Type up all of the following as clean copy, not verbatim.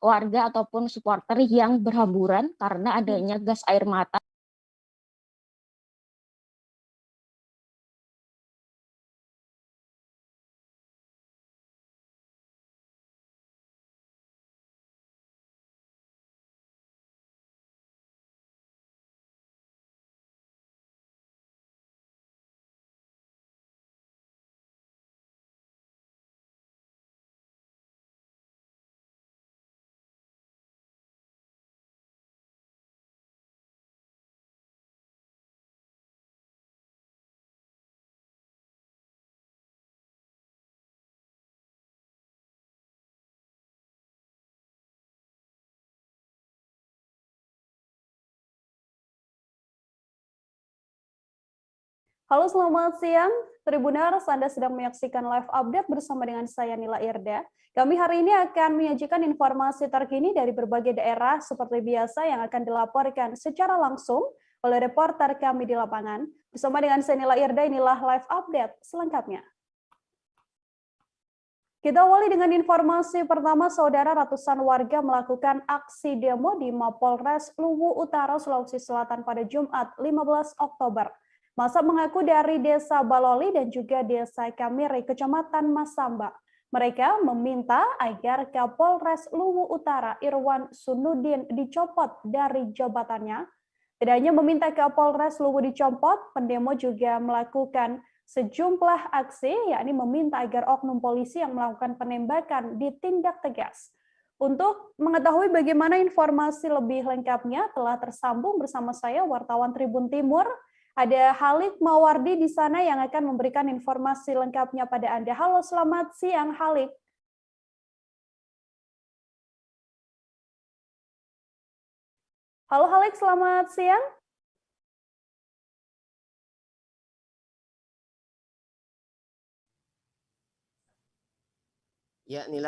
warga ataupun supporter yang berhamburan karena adanya gas air mata. Halo, selamat siang. Tribuners, Anda sedang menyaksikan live update bersama dengan saya Nila Irda. Kami hari ini akan menyajikan informasi terkini dari berbagai daerah seperti biasa yang akan dilaporkan secara langsung oleh reporter kami di lapangan. Bersama dengan saya Nila Irda, inilah live update selengkapnya. Kita awali dengan informasi pertama, saudara. Ratusan warga melakukan aksi demo di Mapolres Luwu Utara, Sulawesi Selatan pada Jumat 15 Oktober. Massa mengaku dari Desa Baloli dan juga Desa Kamiri, Kecamatan Masamba. Mereka meminta agar Kapolres Luwu Utara Irwan Sunudin dicopot dari jabatannya. Tidak hanya meminta Kapolres Luwu dicopot, pendemo juga melakukan sejumlah aksi, yakni meminta agar oknum polisi yang melakukan penembakan ditindak tegas. Untuk mengetahui bagaimana informasi lebih lengkapnya, telah tersambung bersama saya wartawan Tribun Timur. Ada Halik Mawardi di sana yang akan memberikan informasi lengkapnya pada Anda. Halo, selamat siang Halik. Halo Halik, selamat siang. Ya, Nila.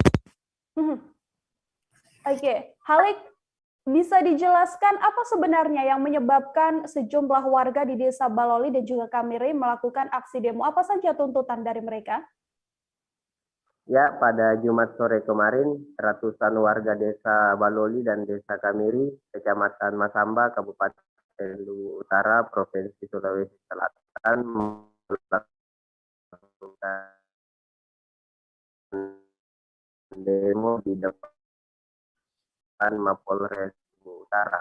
Oke, Halik, bisa dijelaskan apa sebenarnya yang menyebabkan sejumlah warga di Desa Baloli dan juga Kamiri melakukan aksi demo? Apa saja tuntutan dari mereka? Ya, pada Jumat sore kemarin, ratusan warga Desa Baloli dan Desa Kamiri, Kecamatan Masamba, Kabupaten Luwu Utara, Provinsi Sulawesi Selatan, melakukan demo di depan Mapolres Luwu Utara.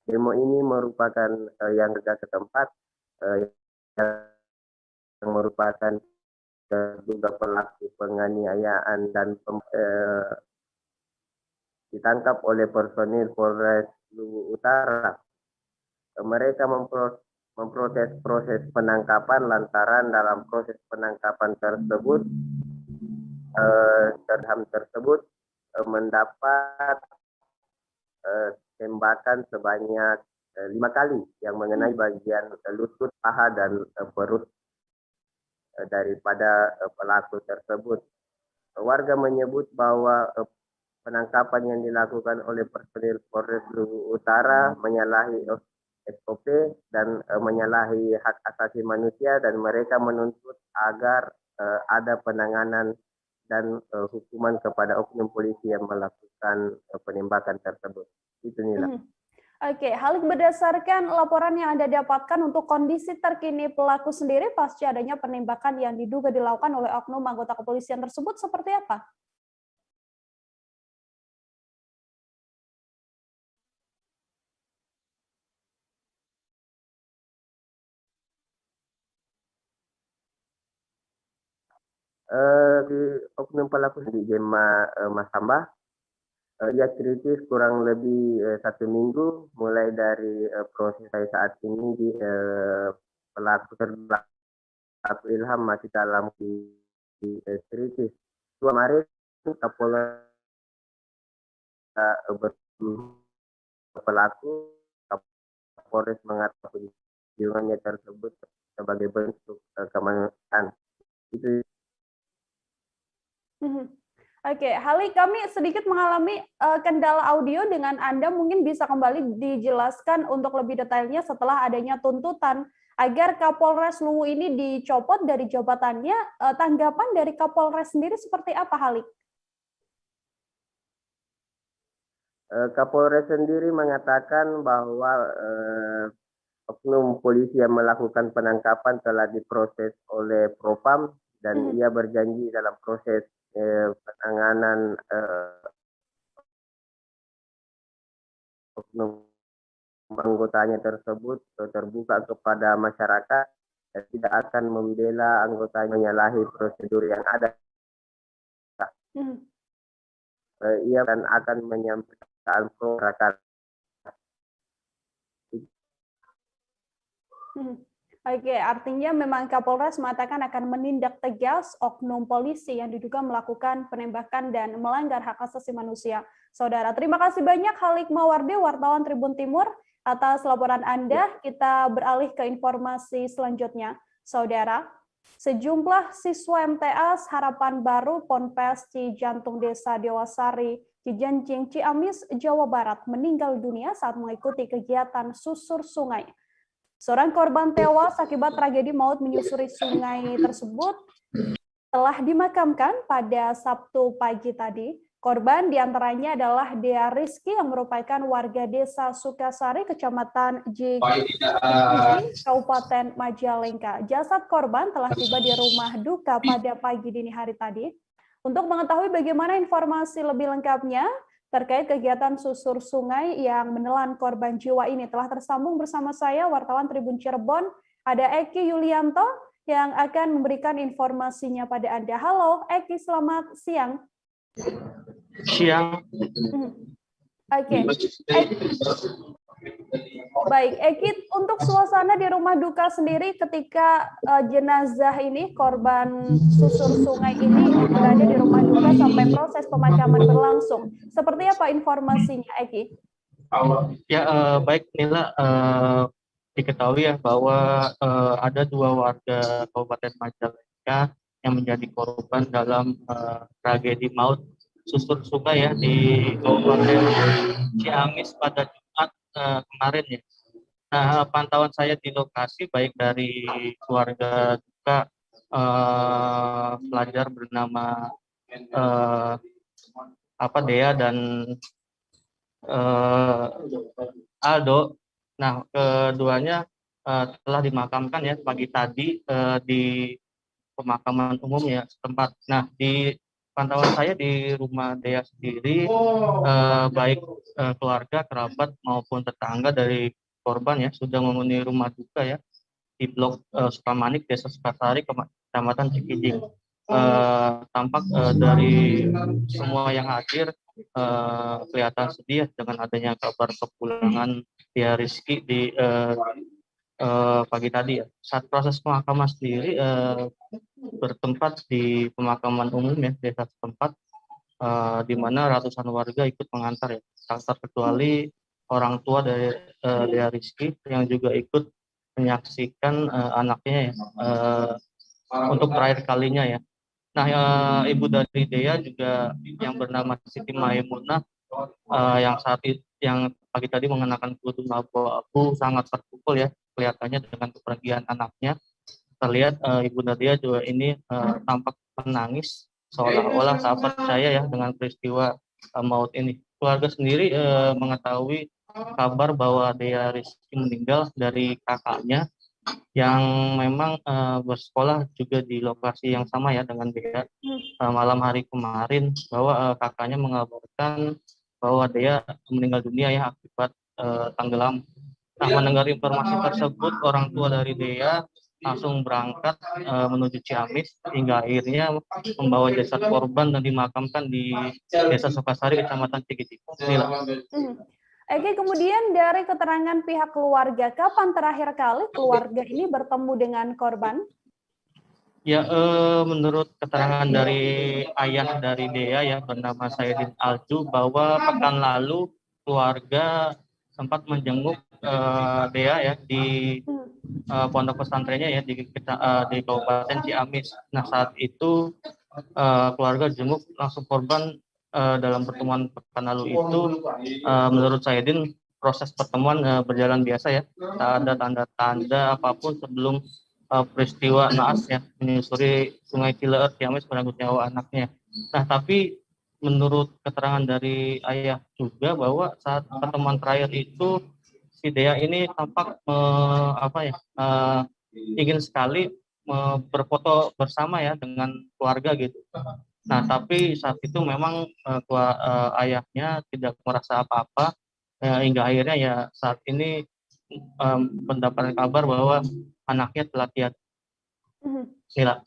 Demo ini merupakan yang warga setempat yang merupakan terduga pelaku penganiayaan dan ditangkap oleh personil Polres Luwu Utara. Mereka memprotes proses penangkapan lantaran dalam proses penangkapan tersebut terham tersebut mendapat tembakan sebanyak 5 kali yang mengenai bagian lutut, paha, dan perut daripada pelaku tersebut. Warga menyebut bahwa penangkapan yang dilakukan oleh personil Polres Luwu Utara menyalahi SOP dan menyalahi hak asasi manusia, dan mereka menuntut agar ada penanganan dan hukuman kepada oknum polisi yang melakukan penembakan tersebut. Itu Nila. Oke, Halik, berdasarkan laporan yang Anda dapatkan untuk kondisi terkini pelaku sendiri pasca adanya penembakan yang diduga dilakukan oleh oknum anggota kepolisian tersebut seperti apa? Oknum pelaku di Jema Masamba, ia kritis kurang lebih 1 minggu mulai dari proses saya saat ini di pelaku Ilham masih dalam kritis. 2 Maret Kapolres pelaku, Kapolres mengatakan kunjungannya tersebut sebagai bentuk kemanusiaan. Itu. Oke, Halik, kami sedikit mengalami kendala audio dengan Anda. Mungkin bisa kembali dijelaskan untuk lebih detailnya setelah adanya tuntutan agar Kapolres Luwu ini dicopot dari jabatannya. Tanggapan dari Kapolres sendiri seperti apa, Halik? Kapolres sendiri mengatakan bahwa oknum polisi yang melakukan penangkapan telah diproses oleh Propam dan ia berjanji dalam proses penanganan oknum anggotanya tersebut terbuka kepada masyarakat dan tidak akan membela anggotanya menyalahi prosedur yang ada. Ia akan menyampaikan masyarakat. Oke, artinya memang Kapolres mengatakan akan menindak tegas oknum polisi yang diduga melakukan penembakan dan melanggar hak asasi manusia. Saudara, terima kasih banyak Halik Mawardi, wartawan Tribun Timur, atas laporan Anda. Kita beralih ke informasi selanjutnya. Saudara, sejumlah siswa MTS Harapan Baru Ponpes Cijantung Desa Dewasari, Cijanjing, Ciamis, Jawa Barat meninggal dunia saat mengikuti kegiatan susur sungai. Seorang korban tewas akibat tragedi maut menyusuri sungai tersebut telah dimakamkan pada Sabtu pagi tadi. Korban diantaranya adalah Dea Rizky yang merupakan warga desa Sukasari, Kecamatan Jigi, Kabupaten Majalengka. Jasad korban telah tiba di rumah duka pada pagi dini hari tadi. Untuk mengetahui bagaimana informasi lebih lengkapnya terkait kegiatan susur sungai yang menelan korban jiwa ini, telah tersambung bersama saya, wartawan Tribun Cirebon, ada Eki Yulianto yang akan memberikan informasinya pada Anda. Halo Eki, selamat siang. Siang. Oke. Baik, Eki, untuk suasana di rumah duka sendiri ketika jenazah ini, korban susur sungai ini berada di rumah duka sampai proses pemakaman berlangsung. Seperti apa informasinya, Eki? Ya, baik Nila, diketahui ya bahwa ada 2 warga Kabupaten Majalengka yang menjadi korban dalam tragedi maut susur sungai ya di Kabupaten Ciamis pada Jumat kemarin ya. Nah, pantauan saya di lokasi baik dari keluarga duka pelajar bernama Dea dan Aldo. Nah, keduanya telah dimakamkan ya pagi tadi di pemakaman umum ya setempat. Nah, di pantauan saya di rumah Dea sendiri, baik keluarga, kerabat maupun tetangga dari korban ya sudah memenuhi rumah duka ya di blok Sukamanik, Desa Sukasari, Kecamatan Cikijing. Tampak dari semua yang hadir kelihatan sedih dengan adanya kabar kepulangan Dea Rizky di pagi tadi ya. Saat proses pemakaman sendiri bertempat di pemakaman umum ya desa setempat, di mana ratusan warga ikut mengantar ya, tak terkecuali orang tua dari Dea Rizky yang juga ikut menyaksikan anaknya ya, untuk terakhir kalinya ya. Nah, ibu dari Dea juga yang bernama Siti Maimunah yang pagi tadi mengenakan kerudung abu-abu sangat terpukul ya kelihatannya dengan kepergian anaknya. Terlihat ibu Dea juga ini tampak menangis seolah-olah tak percaya ya dengan peristiwa maut ini. Keluarga sendiri mengetahui kabar bahwa Dea Rizky meninggal dari kakaknya yang memang bersekolah juga di lokasi yang sama ya dengan Dea. Malam hari kemarin bahwa kakaknya mengabarkan bahwa Dea meninggal dunia ya akibat tenggelam. Nah, mendengar informasi tersebut, orang tua dari Dea langsung berangkat menuju Ciamis hingga akhirnya membawa jasad korban dan dimakamkan di Desa Sukasari, Kecamatan Cikijing. Oke, kemudian dari keterangan pihak keluarga, kapan terakhir kali keluarga ini bertemu dengan korban? Ya, menurut keterangan dari ayah dari Dea ya bernama Saidin Alju, bahwa pekan lalu keluarga sempat menjenguk Dea ya di pondok pesantrennya ya di Kabupaten Ciamis. Nah, saat itu keluarga jenguk langsung korban. Dalam pertemuan pekan lalu itu, menurut Saidin proses pertemuan berjalan biasa ya, tak ada tanda-tanda apapun sebelum peristiwa naas ya menyusuri Sungai Cileer Ciamis merenggut nyawa anaknya. Nah, tapi menurut keterangan dari ayah juga bahwa saat pertemuan terakhir itu si Dea ini tampak ingin sekali berfoto bersama ya dengan keluarga gitu. Nah, tapi saat itu memang ayahnya tidak merasa apa-apa hingga akhirnya ya saat ini mendapatkan kabar bahwa anaknya telah tiada. Nila.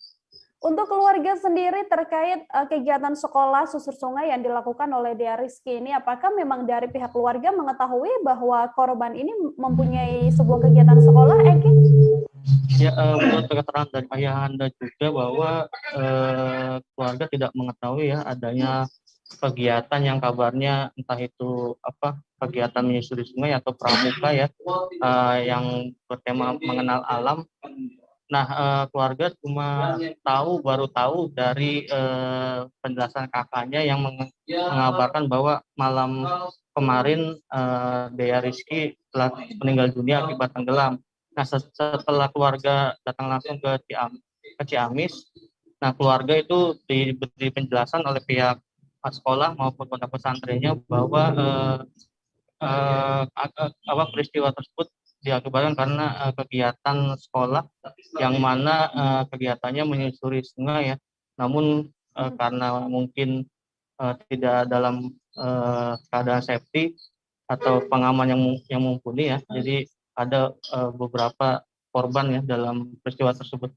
Untuk keluarga sendiri terkait kegiatan sekolah susur sungai yang dilakukan oleh Dea Rizky ini, apakah memang dari pihak keluarga mengetahui bahwa korban ini mempunyai sebuah kegiatan sekolah, Eki? Ya, menurut keterangan dari ayah Anda juga bahwa keluarga tidak mengetahui ya adanya kegiatan yang kabarnya entah itu kegiatan menyusuri sungai atau pramuka ya yang bertema mengenal alam. Nah, keluarga baru tahu dari penjelasan kakaknya yang mengabarkan bahwa malam kemarin Dea Rizky telah meninggal dunia akibat tenggelam. Nah, setelah keluarga datang langsung ke Ciamis, nah keluarga itu diberi penjelasan oleh pihak sekolah maupun pondok pesantrennya bahwa peristiwa tersebut diakibatkan karena kegiatan sekolah yang mana kegiatannya menyusuri sungai ya. Namun karena mungkin tidak dalam keadaan safety atau pengaman yang mumpuni ya. Jadi ada beberapa korban ya dalam peristiwa tersebut.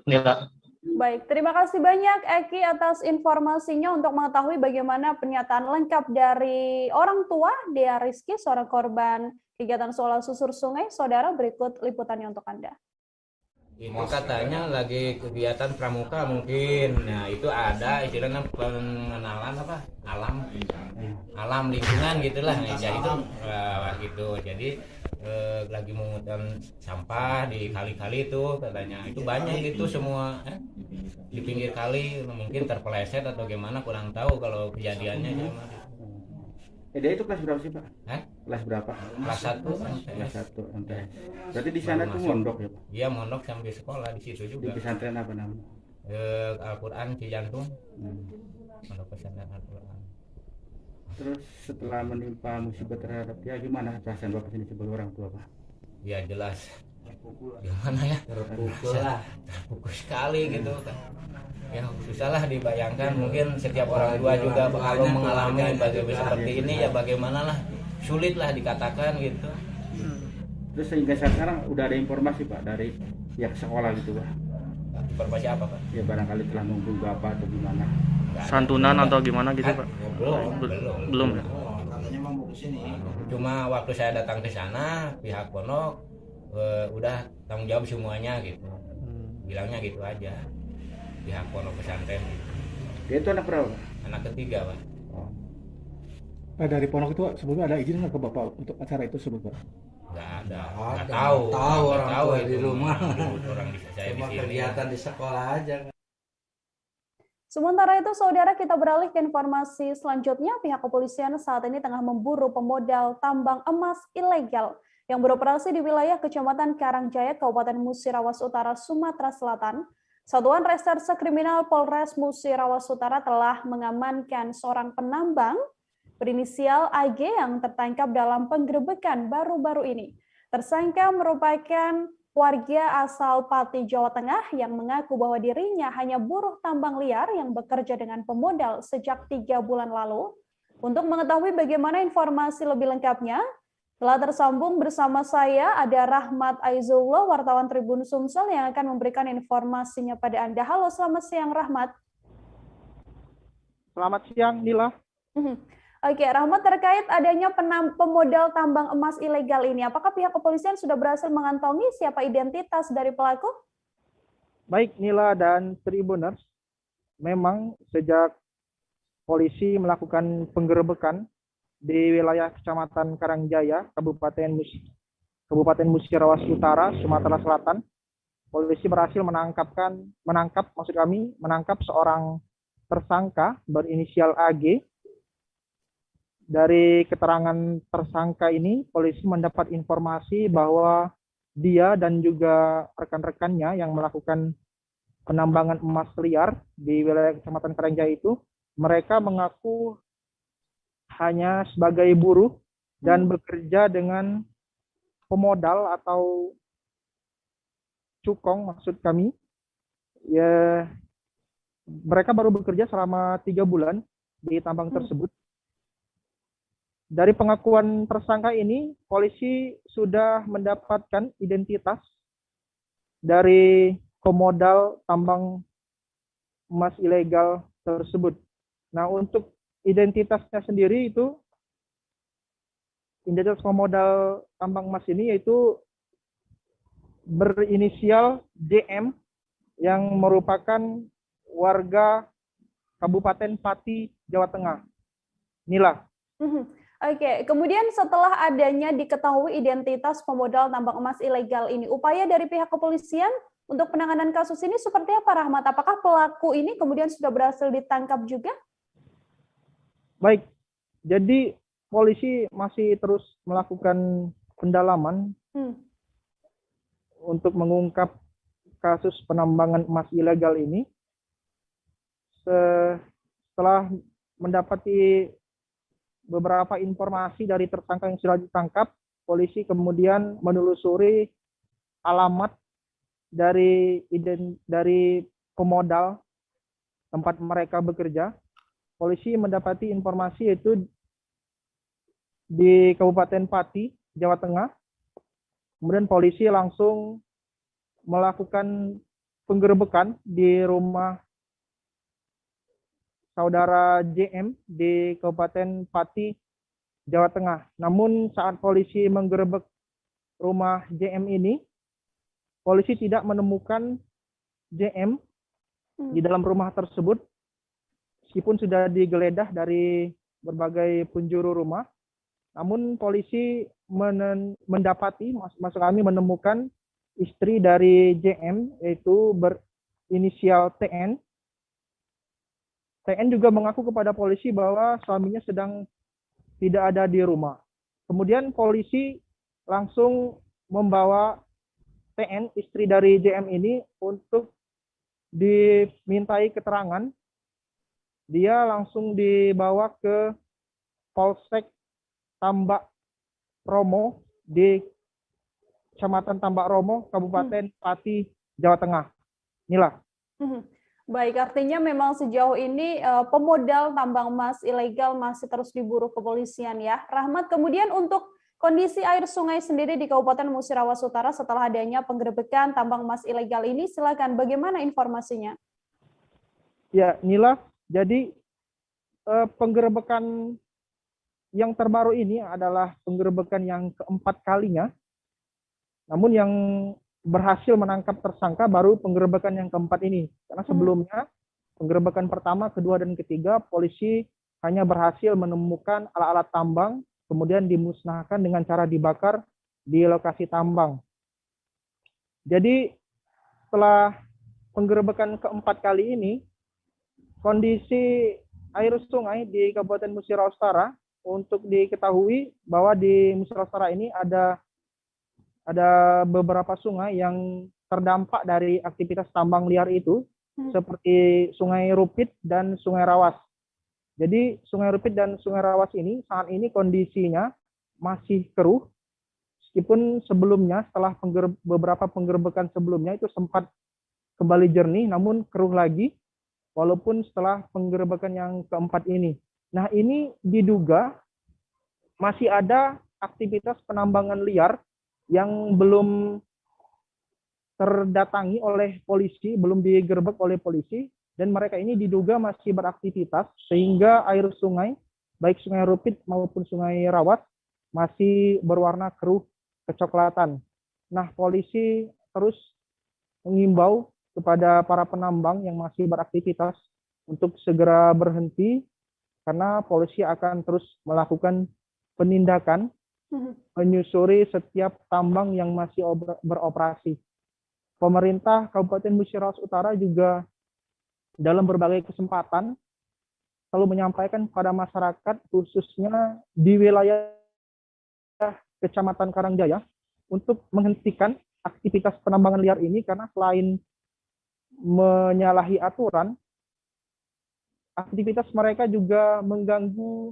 Nila. Baik, terima kasih banyak Eki atas informasinya untuk mengetahui bagaimana pernyataan lengkap dari orang tua Dea Rizky, seorang korban kegiatan sekolah susur sungai. Saudara, berikut liputannya untuk Anda. Itu katanya lagi kegiatan pramuka mungkin. Nah, itu ada istilahnya pengenalan alam lingkungan gitulah. Nah, jadi itu gitu. Jadi lagi mengutan sampah di kali-kali itu katanya. Itu banyak gitu semua di pinggir kali, mungkin terpeleset atau gimana kurang tahu kalau kejadiannya gimana. Dia itu kelas berapa sih, Pak? Kelas berapa? Kelas 1. Kelas 1. Berarti di sana tuh mondok ya, Pak? Iya, mondok sambil sekolah di situ juga. Di pesantren apa namanya? Al-Quran Cijantung. Mondok pesantren Al-Quran. Terus setelah menimpa musibah terhadap dia, gimana perasaan Bapak sendiri sebagai orang tua, Pak? Ya jelas. Gimana ya? Terpukul sekali gitu kan. Ya susahlah dibayangkan, mungkin setiap orang tua juga kalau mengalami seperti ini ya bagaimana lah, sulit lah dikatakan gitu. Terus sehingga sekarang udah ada informasi Pak dari pihak sekolah gitu Pak? Informasi apa Pak? Ya barangkali telah menghubungi Bapak atau gimana? Santunan atau gimana gitu Pak? Belum ya? Cuma waktu saya datang ke sana pihak pondok udah tanggung jawab semuanya gitu, bilangnya gitu aja pihak pondok pesantren gitu. Dia itu anak berapa? Anak ketiga Pak. Nah, dari pondok itu sebelumnya ada izin nggak ke Bapak untuk acara itu sebelumnya? Nggak ada, nggak tahu orang tua di rumah, orang saya di sini kegiatan di sekolah aja. Sementara itu, saudara, kita beralih ke informasi selanjutnya. Pihak kepolisian saat ini tengah memburu pemodal tambang emas ilegal yang beroperasi di wilayah Kecamatan Karangjaya, Kabupaten Musirawas Utara, Sumatera Selatan. Satuan Reserse Kriminal Polres Musirawas Utara telah mengamankan seorang penambang berinisial AG yang tertangkap dalam penggerebekan baru-baru ini. Tersangka merupakan warga asal Pati, Jawa Tengah yang mengaku bahwa dirinya hanya buruh tambang liar yang bekerja dengan pemodal sejak 3 bulan lalu. Untuk mengetahui bagaimana informasi lebih lengkapnya, telah tersambung bersama saya ada Rahmat Aizullah, wartawan Tribun Sumsel yang akan memberikan informasinya pada Anda. Halo, selamat siang Rahmat. Selamat siang Nila. Oke, Rahmat, terkait adanya pemodal tambang emas ilegal ini, apakah pihak kepolisian sudah berhasil mengantongi siapa identitas dari pelaku? Baik Nila dan Tribuners, memang sejak polisi melakukan penggerebekan di wilayah Kecamatan Karangjaya, Kabupaten Musirawas Utara, Sumatera Selatan, polisi berhasil menangkap seorang tersangka berinisial AG. Dari keterangan tersangka ini, polisi mendapat informasi bahwa dia dan juga rekan-rekannya yang melakukan penambangan emas liar di wilayah Kecamatan Karangjaya itu mereka mengaku hanya sebagai buruh dan bekerja dengan pemodal atau cukong maksud kami. Ya, mereka baru bekerja selama 3 bulan di tambang tersebut. Dari pengakuan tersangka ini, polisi sudah mendapatkan identitas dari pemodal tambang emas ilegal tersebut. Nah, untuk identitasnya sendiri itu, identitas pemodal tambang emas ini yaitu berinisial DM yang merupakan warga Kabupaten Pati, Jawa Tengah. Inilah. Oke, kemudian setelah adanya diketahui identitas pemodal tambang emas ilegal ini, upaya dari pihak kepolisian untuk penanganan kasus ini seperti apa, Rahmat? Apakah pelaku ini kemudian sudah berhasil ditangkap juga? Baik, jadi polisi masih terus melakukan pendalaman untuk mengungkap kasus penambangan emas ilegal ini. Setelah mendapati beberapa informasi dari tersangka yang sudah ditangkap, polisi kemudian menelusuri alamat dari pemodal tempat mereka bekerja. Polisi mendapati informasi yaitu di Kabupaten Pati, Jawa Tengah. Kemudian polisi langsung melakukan penggerebekan di rumah saudara JM di Kabupaten Pati, Jawa Tengah. Namun saat polisi menggerebek rumah JM ini, polisi tidak menemukan JM di dalam rumah tersebut, meskipun sudah digeledah dari berbagai penjuru rumah. Namun polisi mendapati, maksud kami menemukan istri dari JM, yaitu berinisial TN. TN juga mengaku kepada polisi bahwa suaminya sedang tidak ada di rumah. Kemudian polisi langsung membawa TN, istri dari JM ini, untuk dimintai keterangan. Dia langsung dibawa ke Polsek Tambak Romo di Kecamatan Tambak Romo, Kabupaten Pati, Jawa Tengah. Inilah. Baik, artinya memang sejauh ini pemodal tambang emas ilegal masih terus diburu kepolisian ya. Rahmat, kemudian untuk kondisi air sungai sendiri di Kabupaten Musirawas Utara setelah adanya penggerebekan tambang emas ilegal ini, silakan bagaimana informasinya? Ya, inilah. Jadi penggerebekan yang terbaru ini adalah penggerebekan yang keempat kalinya. Namun yang berhasil menangkap tersangka baru penggerebekan yang keempat ini. Karena sebelumnya penggerebekan pertama, kedua, dan ketiga polisi hanya berhasil menemukan alat-alat tambang, kemudian dimusnahkan dengan cara dibakar di lokasi tambang. Jadi setelah penggerebekan keempat kali ini, kondisi air sungai di Kabupaten Musirawas Utara, untuk diketahui bahwa di Musirawas Utara ini ada beberapa sungai yang terdampak dari aktivitas tambang liar itu, seperti Sungai Rupit dan Sungai Rawas. Jadi Sungai Rupit dan Sungai Rawas ini saat ini kondisinya masih keruh, meskipun sebelumnya setelah beberapa penggerebekan sebelumnya itu sempat kembali jernih, namun keruh lagi, walaupun setelah penggerebekan yang keempat ini. Nah, ini diduga masih ada aktivitas penambangan liar yang belum terdatangi oleh polisi, belum digerebek oleh polisi, dan mereka ini diduga masih beraktivitas, sehingga air sungai, baik Sungai Rupit maupun Sungai Rawas, masih berwarna keruh kecoklatan. Nah, polisi terus mengimbau kepada para penambang yang masih beraktivitas untuk segera berhenti, karena polisi akan terus melakukan penindakan, menyusuri setiap tambang yang masih beroperasi. Pemerintah Kabupaten Musirawas Utara juga dalam berbagai kesempatan selalu menyampaikan kepada masyarakat, khususnya di wilayah Kecamatan Karangjaya, untuk menghentikan aktivitas penambangan liar ini, karena selain menyalahi aturan, aktivitas mereka juga mengganggu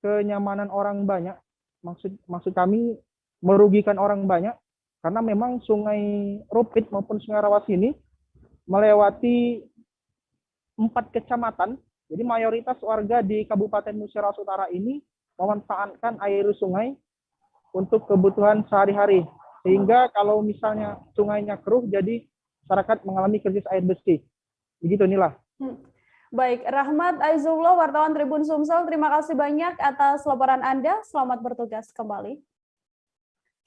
kenyamanan orang banyak. Maksud kami merugikan orang banyak karena memang Sungai Rupit maupun Sungai Rawas ini melewati 4 kecamatan. Jadi mayoritas warga di Kabupaten Musirawas Utara ini memanfaatkan air sungai untuk kebutuhan sehari-hari. Sehingga kalau misalnya sungainya keruh, jadi masyarakat mengalami krisis air bersih. Begitu Nila. Baik, Rahmat Aizullah, wartawan Tribun Sumsel, terima kasih banyak atas laporan Anda. Selamat bertugas kembali.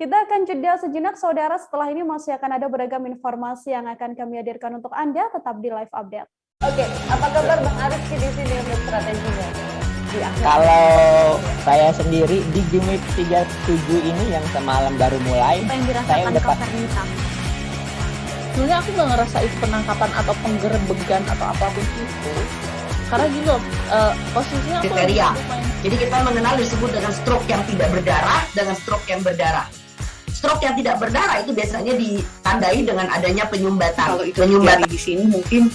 Kita akan jeda sejenak, saudara. Setelah ini masih akan ada beragam informasi yang akan kami hadirkan untuk Anda. Tetap di live update. Oke, apa kabar Bang Arifki di sini untuk strateginya? Kalau saya sendiri di Jumit 37 ini yang semalam baru mulai, Apa yang saya dirasakan udah Kak Fernita? Sebenarnya aku nggak ngerasa itu penangkapan atau penggerebegan atau apapun itu. Karena gitu loh, posisinya aku Kriteria. Jadi kita mengenal disebut dengan stroke yang tidak berdarah dengan stroke yang berdarah. Stroke yang tidak berdarah itu biasanya ditandai dengan adanya penyumbatan. Kalau itu terjadi di sini mungkin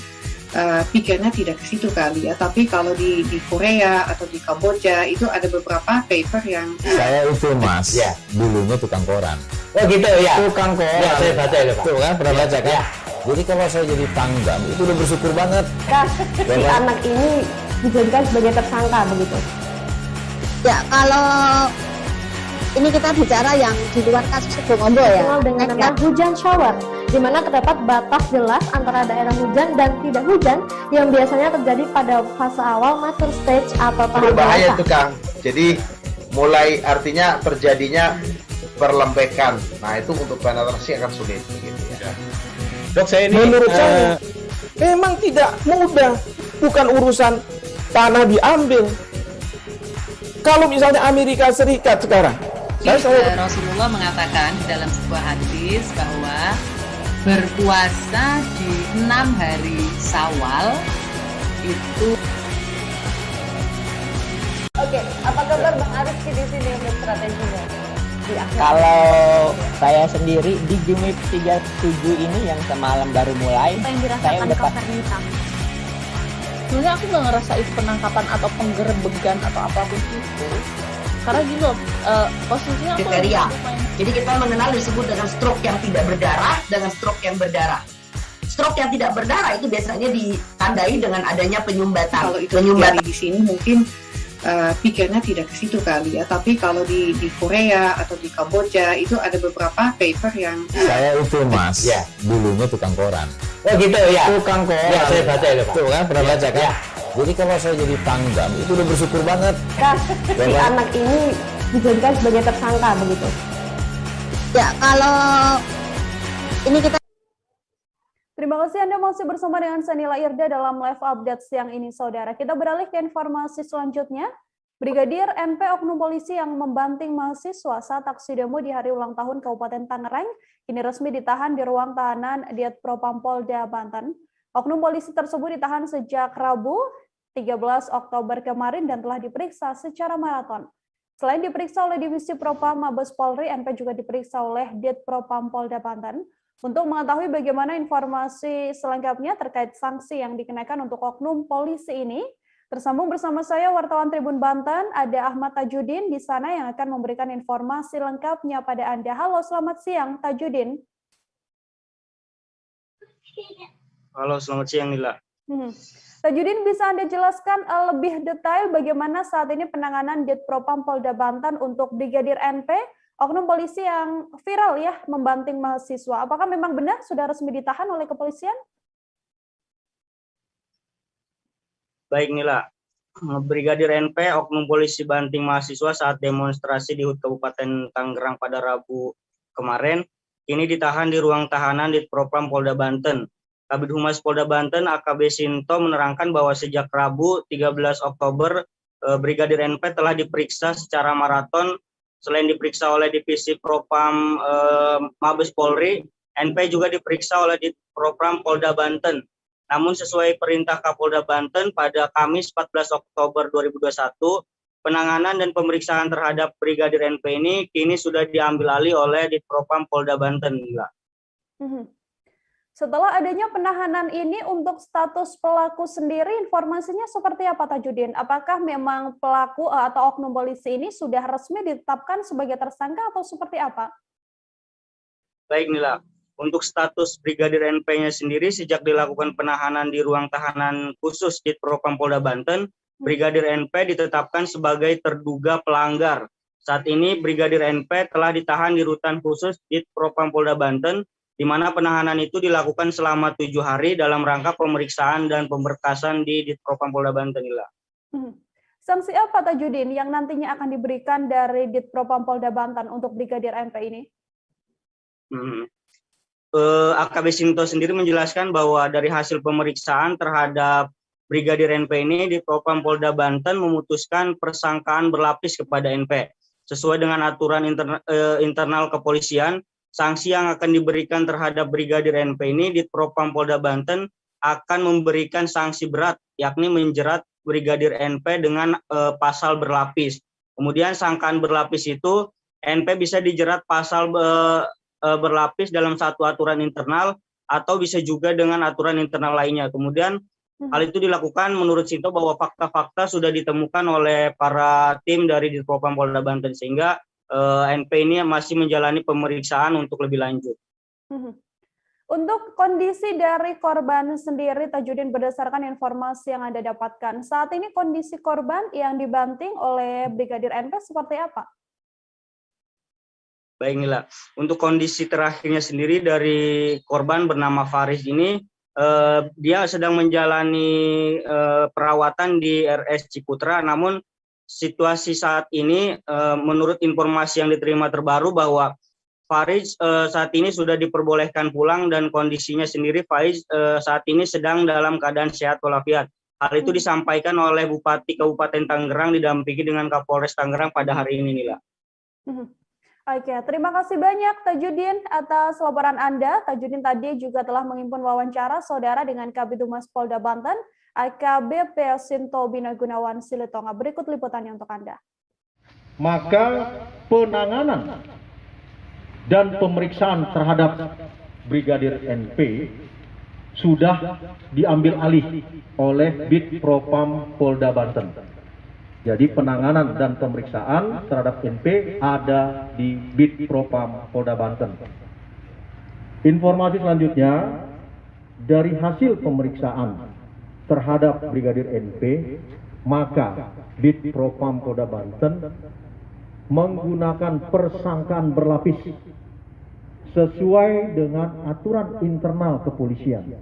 pikirnya tidak ke situ kali ya, tapi kalau di Korea atau di Kamboja itu ada beberapa paper yang saya itu Mas, ya, dulunya tukang koran. Oh gitu ya. Tukang koran. Ya, saya baca itu Pak. Tuh kan pernah baca kan? Ya. Jadi kalau saya jadi tanggam itu udah bersyukur banget. Si anak ini dijadikan sebagai tersangka begitu. Ya, kalau ini kita bicara yang di luar kasus Bongombo ya. Dengan nama hujan shower, di mana terdapat batas jelas antara daerah hujan dan tidak hujan yang biasanya terjadi pada fase awal mature stage atau tahap berbahaya dewasa. itu Kang. Jadi mulai artinya terjadinya perlembekan. Nah itu untuk penetrasi akan sulit. Gitu ya. Dok, saya ini menurut saya memang tidak mudah. Bukan urusan tanah diambil. Kalau misalnya Amerika Serikat sekarang, Rasulullah mengatakan di dalam sebuah hadis bahwa berpuasa di 6 hari Syawal itu. Oke, apa kabar Bang Arifki di sini untuk strateginya? Kalau saya sendiri di Jumit 37 ini yang semalam baru mulai, Apa yang saya dirasakan udah Kak Fernita? sebenarnya aku nggak ngerasa itu penangkapan atau penggerebegan atau apapun itu. Karena gitu loh, posisinya aku Kriteria. Jadi kita mengenal disebut dengan stroke yang tidak berdarah dengan stroke yang berdarah. Stroke yang tidak berdarah itu biasanya ditandai dengan adanya penyumbatan. kalau itu terjadi di sini mungkin pikirnya tidak ke situ kali ya, tapi kalau di Korea atau di Kamboja itu ada beberapa paper yang Saya itu Mas, Ya. dulunya tukang koran. Oh gitu ya. Tukang koran. Ya, saya baca itu Pak. Tuh kan pernah baca kan? Ya. Jadi kalau saya jadi tanggam itu udah bersyukur banget. Si anak ini dijadikan sebagai tersangka begitu. Ya, kalau ini kita. Terima kasih Anda masih bersama dengan Sanila Irda dalam live update siang ini, saudara. Kita beralih ke informasi selanjutnya. Brigadir NP oknum polisi yang membanting mahasiswa saat aksi demo di hari ulang tahun Kabupaten Tangerang kini resmi ditahan di ruang tahanan Ditpropam Polda Banten. Oknum polisi tersebut ditahan sejak Rabu 13 Oktober kemarin dan telah diperiksa secara maraton. Selain diperiksa oleh Divisi Propam Mabes Polri, NP juga diperiksa oleh Ditpropam Polda Banten. Untuk mengetahui bagaimana informasi selengkapnya terkait sanksi yang dikenakan untuk oknum polisi ini, tersambung bersama saya wartawan Tribun Banten, ada Ahmad Tajudin di sana yang akan memberikan informasi lengkapnya pada Anda. Halo, selamat siang Tajudin. Halo, selamat siang Nila. Tajudin, bisa Anda jelaskan lebih detail bagaimana saat ini penanganan Ditpropam Polda Banten untuk Brigadir NP, oknum polisi yang viral ya membanting mahasiswa. Apakah memang benar sudah resmi ditahan oleh kepolisian? Baik Nila, Brigadir NP oknum polisi banting mahasiswa saat demonstrasi di HUT Kabupaten Tangerang pada Rabu kemarin, kini ditahan di ruang tahanan Ditpropam Polda Banten. Kabid Humas Polda Banten AKB Sinto menerangkan bahwa sejak Rabu 13 Oktober, Brigadir NP telah diperiksa secara maraton. Selain diperiksa oleh Divisi Propam Mabes Polri, NP juga diperiksa oleh Ditpropam Polda Banten. Namun sesuai perintah Kapolda Banten pada Kamis 14 Oktober 2021, penanganan dan pemeriksaan terhadap Brigadir NP ini kini sudah diambil alih oleh Ditpropam Polda Banten. Setelah adanya penahanan ini, untuk status pelaku sendiri, informasinya seperti apa, Tajudin? Apakah memang pelaku atau oknum polisi ini sudah resmi ditetapkan sebagai tersangka atau seperti apa? Baik, Nila. Untuk status Brigadir NP-nya sendiri, sejak dilakukan penahanan di ruang tahanan khusus di Propam Polda Banten, Brigadir NP ditetapkan sebagai terduga pelanggar. Saat ini Brigadir NP telah ditahan di rutan khusus di Propam Polda Banten, di mana penahanan itu dilakukan selama 7 hari dalam rangka pemeriksaan dan pemberkasan di Propam Polda Banten. Sanksi apa, Tajudin, yang nantinya akan diberikan dari Ditpropam Polda Banten untuk Brigadir NP ini? AKB Sinto sendiri menjelaskan bahwa dari hasil pemeriksaan terhadap Brigadir NP ini, Ditpropam Polda Banten memutuskan persangkaan berlapis kepada NP. Sesuai dengan aturan internal kepolisian, sanksi yang akan diberikan terhadap Brigadir NP ini, Ditpropam Polda Banten akan memberikan sanksi berat, yakni menjerat Brigadir NP dengan pasal berlapis. Kemudian sangkaan berlapis itu, NP bisa dijerat pasal berlapis dalam satu aturan internal atau bisa juga dengan aturan internal lainnya. Kemudian hal itu dilakukan menurut Sinto bahwa fakta-fakta sudah ditemukan oleh para tim dari Ditpropam Polda Banten, sehingga NP ini masih menjalani pemeriksaan untuk lebih lanjut. Untuk kondisi dari korban sendiri, Tajudin, berdasarkan informasi yang Anda dapatkan, saat ini kondisi korban yang dibanting oleh Brigadir NP seperti apa? Baik, Nila. Untuk kondisi terakhirnya sendiri dari korban bernama Faris ini, dia sedang menjalani perawatan di RS Ciputra, namun situasi saat ini menurut informasi yang diterima terbaru bahwa Faris saat ini sudah diperbolehkan pulang dan kondisinya sendiri Faris saat ini sedang dalam keadaan sehat walafiat. Hal itu disampaikan oleh Bupati Kabupaten Tangerang didampingi dengan Kapolres Tangerang pada hari ini, Nila. Oke, terima kasih banyak Tajudin atas laporan Anda. Tajudin tadi juga telah menghimpun wawancara saudara dengan Kabid Humas Polda Banten, AKBP Sinto Bina Gunawan Silitonga. Berikut liputannya untuk Anda. Maka penanganan dan pemeriksaan terhadap Brigadir NP sudah diambil alih oleh Ditpropam Polda Banten. Jadi penanganan dan pemeriksaan terhadap NP ada di Ditpropam Polda Banten. Informasi selanjutnya, dari hasil pemeriksaan terhadap Brigadir NP, maka Ditpropam Polda Banten menggunakan persangkaan berlapis sesuai dengan aturan internal kepolisian,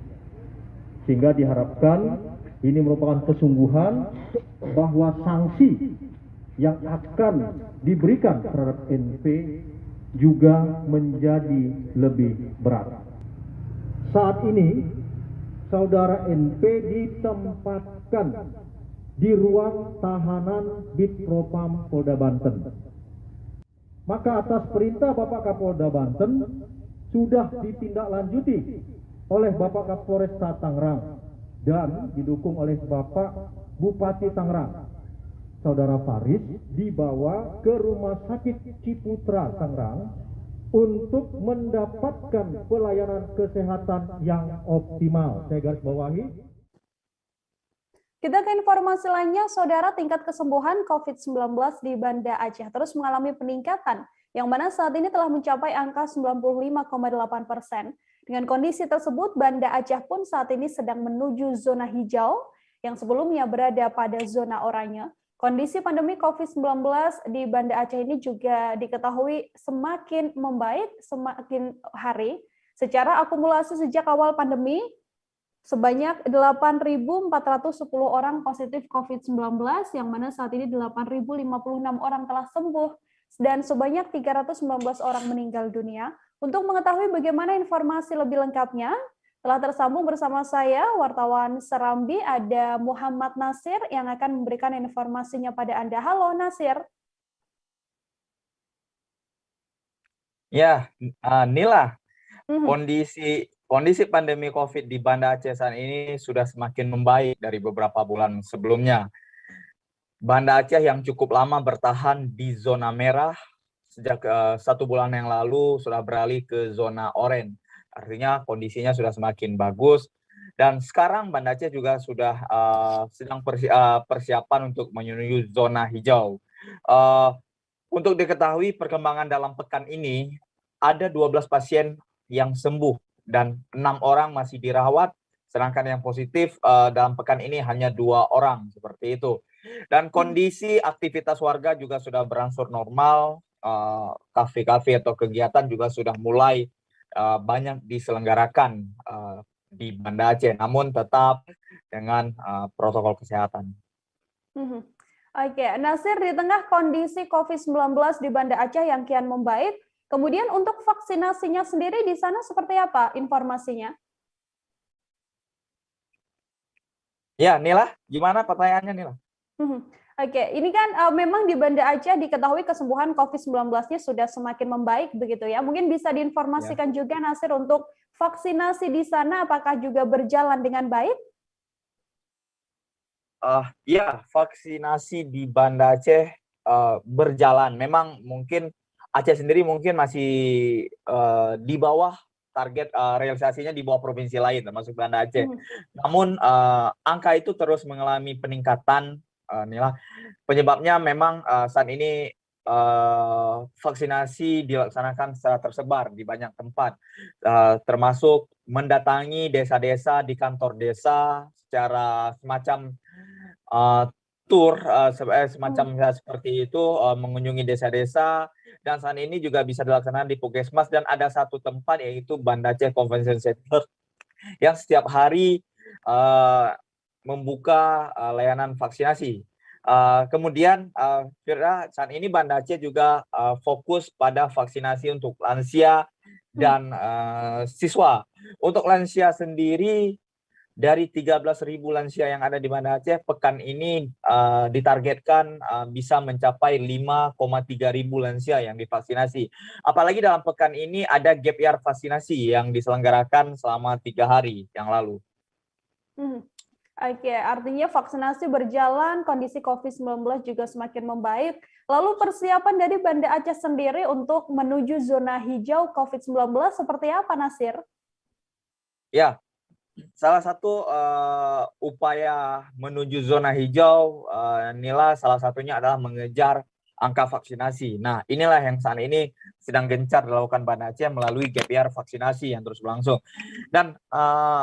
sehingga diharapkan ini merupakan kesungguhan bahwa sanksi yang akan diberikan terhadap NP juga menjadi lebih berat. Saat ini saudara NP ditempatkan di ruang tahanan Ditpropam Polda Banten. Maka atas perintah Bapak Kapolda Banten sudah ditindaklanjuti oleh Bapak Kapolresta Tangerang dan didukung oleh Bapak Bupati Tangerang. Saudara Faris dibawa ke Rumah Sakit Ciputra Tangerang untuk mendapatkan pelayanan kesehatan yang optimal. Saya garis bawahi. Kita ke informasi lainnya, saudara, tingkat kesembuhan COVID-19 di Banda Aceh terus mengalami peningkatan, yang mana saat ini telah mencapai angka 95,8%. Dengan kondisi tersebut, Banda Aceh pun saat ini sedang menuju zona hijau, yang sebelumnya berada pada zona oranye. Kondisi pandemi COVID-19 di Banda Aceh ini juga diketahui semakin membaik semakin hari. Secara akumulasi sejak awal pandemi, sebanyak 8.410 orang positif COVID-19, yang mana saat ini 8.056 orang telah sembuh, dan sebanyak 319 orang meninggal dunia. Untuk mengetahui bagaimana informasi lebih lengkapnya, telah tersambung bersama saya, wartawan Serambi, ada Muhammad Nasir yang akan memberikan informasinya pada Anda. Halo Nasir. Ya, Nila, kondisi pandemi COVID di Banda Aceh saat ini sudah semakin membaik dari beberapa bulan sebelumnya. Banda Aceh yang cukup lama bertahan di zona merah, sejak 1 bulan yang lalu sudah beralih ke zona oranye. artinya kondisinya sudah semakin bagus. Dan sekarang Banda Aceh juga sudah sedang persiapan untuk menuju zona hijau. Untuk diketahui perkembangan dalam pekan ini, ada 12 pasien yang sembuh dan 6 orang masih dirawat, sedangkan yang positif dalam pekan ini hanya 2 orang, seperti itu. Dan kondisi aktivitas warga juga sudah berangsur normal, kafe-kafe atau kegiatan juga sudah mulai banyak diselenggarakan di Banda Aceh, namun tetap dengan protokol kesehatan. Oke, Nasir, di tengah kondisi COVID-19 di Banda Aceh yang kian membaik, kemudian untuk vaksinasinya sendiri di sana seperti apa informasinya? Ya, Nila, gimana pertanyaannya, Nila? Oke, ini kan memang di Banda Aceh diketahui kesembuhan COVID-19-nya sudah semakin membaik begitu ya. Mungkin bisa diinformasikan juga, Nasir, untuk vaksinasi di sana apakah juga berjalan dengan baik? Ya, vaksinasi di Banda Aceh berjalan. Memang mungkin Aceh sendiri mungkin masih di bawah target realisasinya di bawah provinsi lain, termasuk Banda Aceh. Namun angka itu terus mengalami peningkatan, Nila. Penyebabnya memang saat ini vaksinasi dilaksanakan secara tersebar di banyak tempat, termasuk mendatangi desa-desa, di kantor desa secara semacam tour semacam seperti itu, mengunjungi desa-desa, dan saat ini juga bisa dilaksanakan di Puskesmas, dan ada satu tempat yaitu Banda Aceh Convention Center yang setiap hari membuka layanan vaksinasi. Kemudian Firda, saat ini Banda Aceh juga fokus pada vaksinasi untuk lansia dan siswa. Untuk lansia sendiri, dari 13.000 lansia yang ada di Banda Aceh, pekan ini ditargetkan bisa mencapai 5,3 ribu lansia yang divaksinasi. Apalagi dalam pekan ini ada gap year vaksinasi yang diselenggarakan selama 3 hari yang lalu. Oke, artinya vaksinasi berjalan, kondisi COVID-19 juga semakin membaik. Lalu persiapan dari Banda Aceh sendiri untuk menuju zona hijau COVID-19 seperti apa, Nasir? Ya, salah satu upaya menuju zona hijau, Nila, salah satunya adalah mengejar angka vaksinasi. Nah, inilah yang saat ini sedang gencar dilakukan Banda Aceh melalui gap year vaksinasi yang terus berlangsung. Dan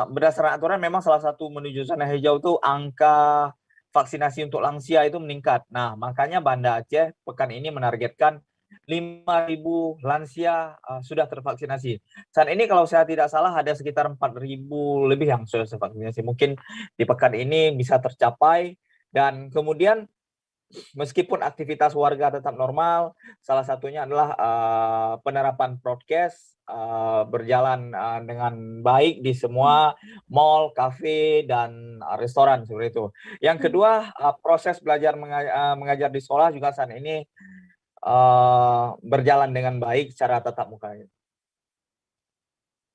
berdasarkan aturan memang salah satu menuju zona hijau itu angka vaksinasi untuk lansia itu meningkat. Nah, makanya Banda Aceh pekan ini menargetkan 5.000 lansia sudah tervaksinasi. Saat ini kalau saya tidak salah ada sekitar 4.000 lebih yang sudah tervaksinasi. Mungkin di pekan ini bisa tercapai. Dan kemudian meskipun aktivitas warga tetap normal, salah satunya adalah penerapan prokes berjalan dengan baik di semua mall, kafe, dan restoran seperti itu. Yang kedua, proses belajar mengajar di sekolah juga saat ini berjalan dengan baik secara tatap muka.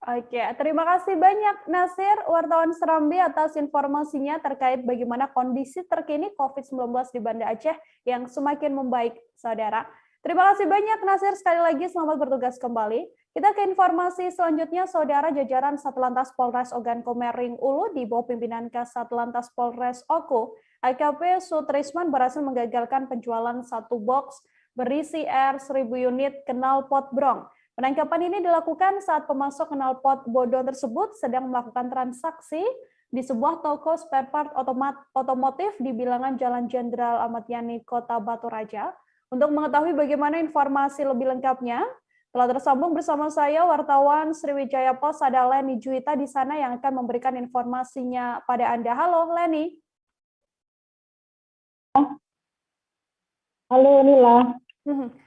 Oke, terima kasih banyak Nasir, wartawan Serambi, atas informasinya terkait bagaimana kondisi terkini COVID-19 di Banda Aceh yang semakin membaik, saudara. Terima kasih banyak Nasir, sekali lagi selamat bertugas kembali. Kita ke informasi selanjutnya, saudara. Jajaran Satlantas Polres Ogan Komering Ulu di bawah pimpinan Kasatlantas Polres Oku, AKP Sutrisman berhasil menggagalkan penjualan 1 box berisi air 1.000 unit knalpot brong. Penangkapan ini dilakukan saat pemasok knalpot bodong tersebut sedang melakukan transaksi di sebuah toko spare part otomotif di bilangan Jalan Jenderal Ahmad Yani, Kota Batu Raja. Untuk mengetahui bagaimana informasi lebih lengkapnya, telah tersambung bersama saya wartawan Sriwijaya Pos, ada Leni Juwita di sana yang akan memberikan informasinya pada Anda. Halo Leni. Halo Nila.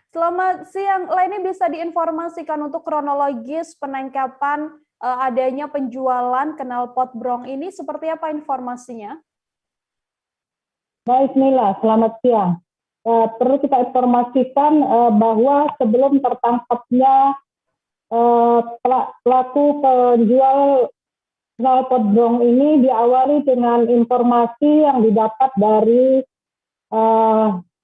Selamat siang, Leni, bisa diinformasikan untuk kronologis penangkapan adanya penjualan knalpot brong ini seperti apa informasinya? Baik Nila, selamat siang. Perlu kita informasikan bahwa sebelum tertangkapnya pelaku penjual knalpot brong ini diawali dengan informasi yang didapat dari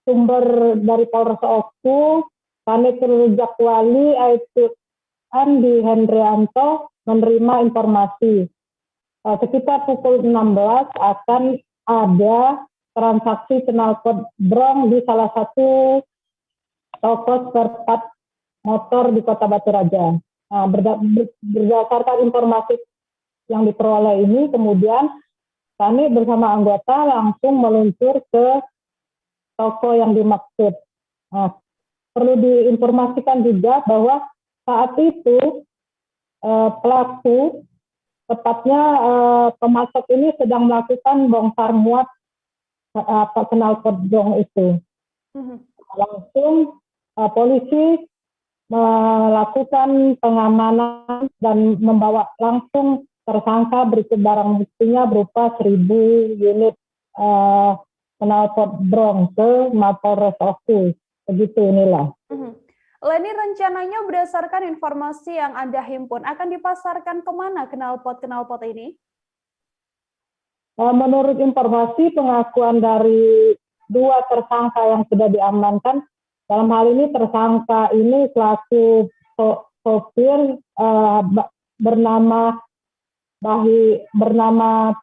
sumber dari Polres Oku, Kanit Rujakwali, Aibtu Andi Hendrianto, menerima informasi. Sekitar pukul 16 akan ada transaksi knalpot brong di salah satu toko spare part motor di Kota Batu Raja. Nah, berdasarkan informasi yang diperoleh ini, kemudian kami bersama anggota langsung meluncur ke toko yang dimaksud. Nah, perlu diinformasikan juga bahwa saat itu pelaku, tepatnya pemasok ini sedang melakukan bongkar muat knalpot brong itu. Langsung polisi melakukan pengamanan dan membawa langsung tersangka berikut barang buktinya berupa 1.000 unit knalpot brong ke Mapolres Oku. Begitu inilah. Leni, rencananya berdasarkan informasi yang Anda himpun akan dipasarkan kemana knalpot ini? Menurut informasi pengakuan dari 2 tersangka yang sudah diamankan, dalam hal ini tersangka ini selaku sopir bernama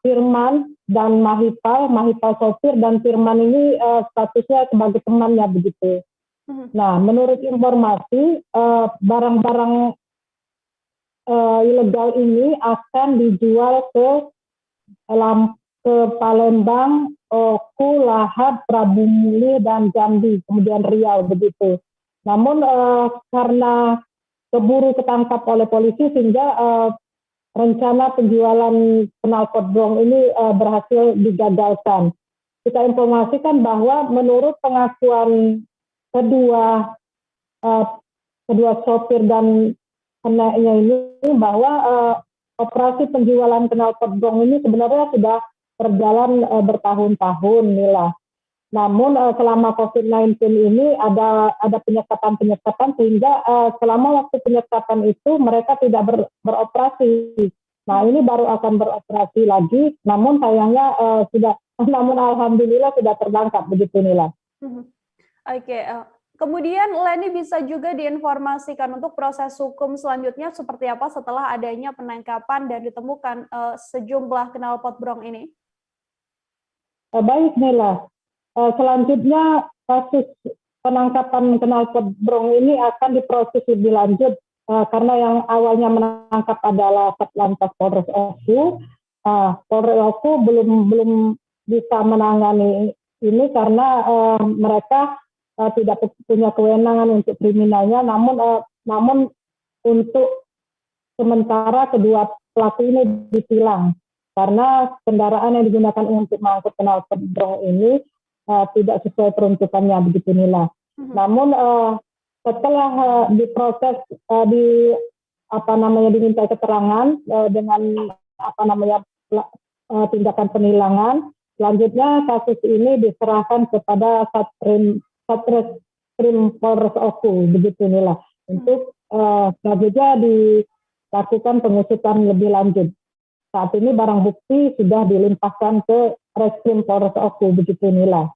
Firman dan Mahipal sopir, dan Firman ini statusnya sebagai temannya begitu. Nah, menurut informasi barang-barang ilegal ini akan dijual ke Palembang, Oku, Lahad, Prabu Muli, dan Jambi, kemudian Riau begitu. Namun karena keburu ketangkap oleh polisi sehingga rencana penjualan knalpot brong ini berhasil digagalkan. Kita informasikan bahwa menurut pengakuan kedua sopir dan keneknya ini bahwa operasi penjualan knalpot brong ini sebenarnya sudah berjalan bertahun-tahun Nila. Namun selama COVID-19 ini ada penyekatan sehingga selama waktu penyekatan itu mereka tidak beroperasi. Nah, ini baru akan beroperasi lagi, namun sayangnya namun alhamdulillah sudah tertangkap begitu Nila. Oke, kemudian Leni bisa juga diinformasikan untuk proses hukum selanjutnya seperti apa setelah adanya penangkapan dan ditemukan sejumlah knalpot brong ini? Baik Nila, selanjutnya kasus penangkapan knalpot brong ini akan diproses lebih lanjut karena yang awalnya menangkap adalah Satlantas Polres Oku. Polres Oku belum bisa menangani ini karena mereka tidak punya kewenangan untuk kriminalnya, namun untuk sementara kedua pelaku ini ditilang karena kendaraan yang digunakan untuk mengangkut knalpot brong ini tidak sesuai peruntukannya begitu Nila. Namun setelah diproses diminta keterangan dengan tindakan penilangan, selanjutnya kasus ini diserahkan kepada Satreskrim Polres Oku begitu Nila untuk selanjutnya dilakukan pengusutan lebih lanjut. Saat ini barang bukti sudah dilimpahkan ke Reskrim Polres Oku begitu Nila.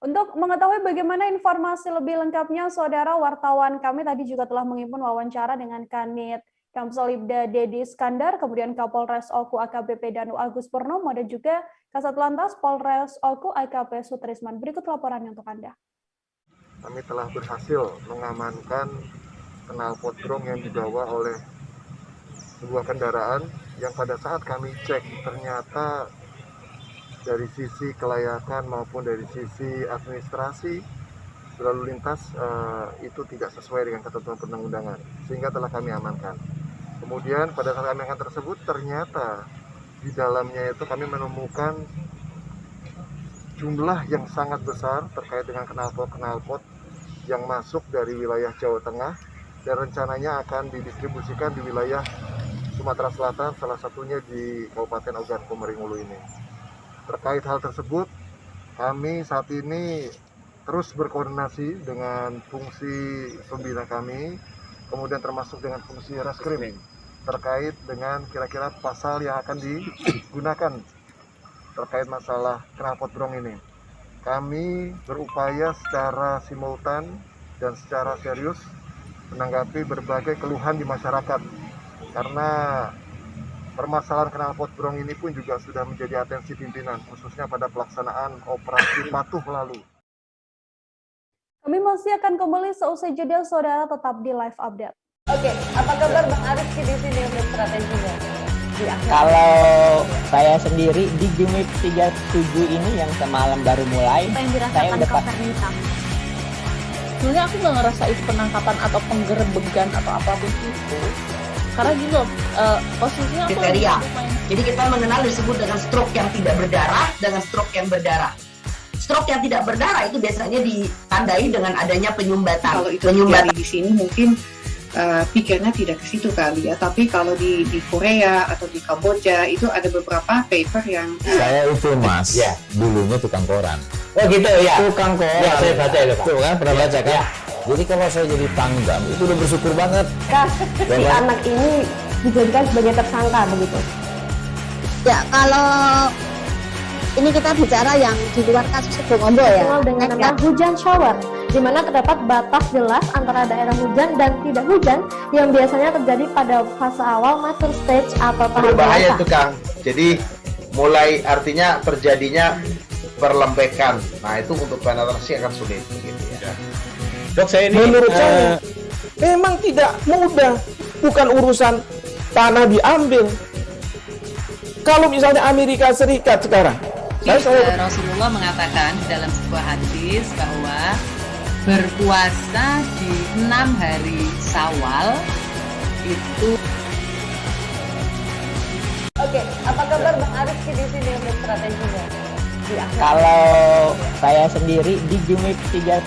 Untuk mengetahui bagaimana informasi lebih lengkapnya, saudara wartawan kami tadi juga telah menghimpun wawancara dengan Kanit Kamsolibda Dedi Iskandar, kemudian Kapolres Oku AKBP Danu Agus Purnomo, dan juga Kasat Lantas Polres Oku AKP Sutrisman. Berikut laporannya untuk Anda. Kami telah berhasil mengamankan knalpot brong yang dibawa oleh sebuah kendaraan yang pada saat kami cek ternyata dari sisi kelayakan maupun dari sisi administrasi berlalu lintas itu tidak sesuai dengan ketentuan perundang-undangan, sehingga telah kami amankan. Kemudian pada saat kami amankan tersebut ternyata di dalamnya itu kami menemukan jumlah yang sangat besar terkait dengan knalpot yang masuk dari wilayah Jawa Tengah dan rencananya akan didistribusikan di wilayah Sumatera Selatan, salah satunya di Kabupaten Ogan Komering Ulu ini. Terkait hal tersebut, kami saat ini terus berkoordinasi dengan fungsi pembina kami, kemudian termasuk dengan fungsi Reskrim terkait dengan kira-kira pasal yang akan digunakan terkait masalah knalpot brong ini. Kami berupaya secara simultan dan secara serius menanggapi berbagai keluhan di masyarakat karena permasalahan knalpot brong ini pun juga sudah menjadi atensi pimpinan, khususnya pada pelaksanaan operasi patuh lalu. Kami masih akan kembali seusai jeda, saudara tetap di live update. Oke, apa kabar Bang Arifki di sini untuk strateginya? Kalau saya sendiri di Jumip 37 ini yang semalam baru mulai, saya udah Sebenarnya aku nggak ngerasa itu penangkapan atau penggerebegan atau apapun itu. Karena gitu, posisinya aku kriteria. Jadi kita mengenal disebut dengan stroke yang tidak berdarah dengan stroke yang berdarah. Stroke yang tidak berdarah itu biasanya ditandai dengan adanya penyumbatan. Kalau itu terjadi di sini mungkin pikirnya tidak ke situ kali ya. Tapi kalau di Korea atau di Kamboja itu ada beberapa paper yang Saya itu Mas, dulunya tukang koran. Oh gitu ya. Tukang koran. Ya, saya baca itu Pak. Tuh kan pernah baca kan? Jadi kalau saya jadi Pangdam itu udah bersyukur banget. Si anak ini dijadikan sebagai tersangka begitu. Ya, kalau ini kita bicara yang di luar kasus Kebon Ombo ya. Dikenal dengan nama hujan shower, di mana terdapat batas jelas antara daerah hujan dan tidak hujan yang biasanya terjadi pada fase awal mature stage atau tahap Berbahaya dewasa. itu Kang. Jadi mulai artinya terjadinya perlembekan. Nah itu untuk penetrasi akan sulit gitu ya. Dok, saya ini menurut saya memang tidak mudah, bukan urusan tanah diambil. Kalau misalnya Amerika Serikat sekarang, Rasulullah mengatakan dalam sebuah hadis bahwa berpuasa di 6 hari Syawal itu. Oke, apa kabar Bang Arifki di sini untuk strateginya? Kalau saya sendiri di Jumip 37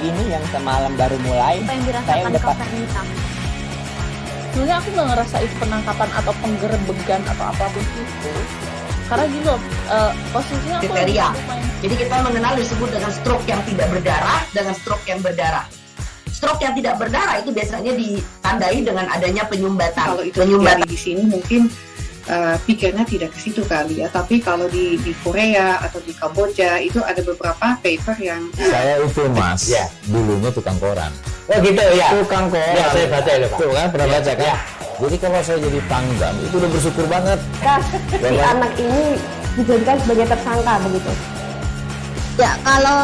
ini yang semalam baru mulai, saya udah Sebenarnya aku nggak ngerasa itu penangkapan atau penggerebegan atau apapun itu. Karena gitu, posisinya aku kriteria. Jadi kita mengenal disebut dengan stroke yang tidak berdarah dengan stroke yang berdarah. Stroke yang tidak berdarah itu biasanya ditandai dengan adanya penyumbatan. Kalau itu terjadi di sini mungkin pikirnya tidak ke situ kali ya. Tapi kalau di Korea atau di Kamboja itu ada beberapa paper yang Saya itu Mas, dulunya tukang koran. Oh gitu ya. Tukang koran. Ya, saya baca itu Pak. Tuh kan pernah baca kan? Jadi kalau saya jadi Pangdam itu udah bersyukur banget. Si anak ini dijadikan sebagai tersangka begitu. Ya, kalau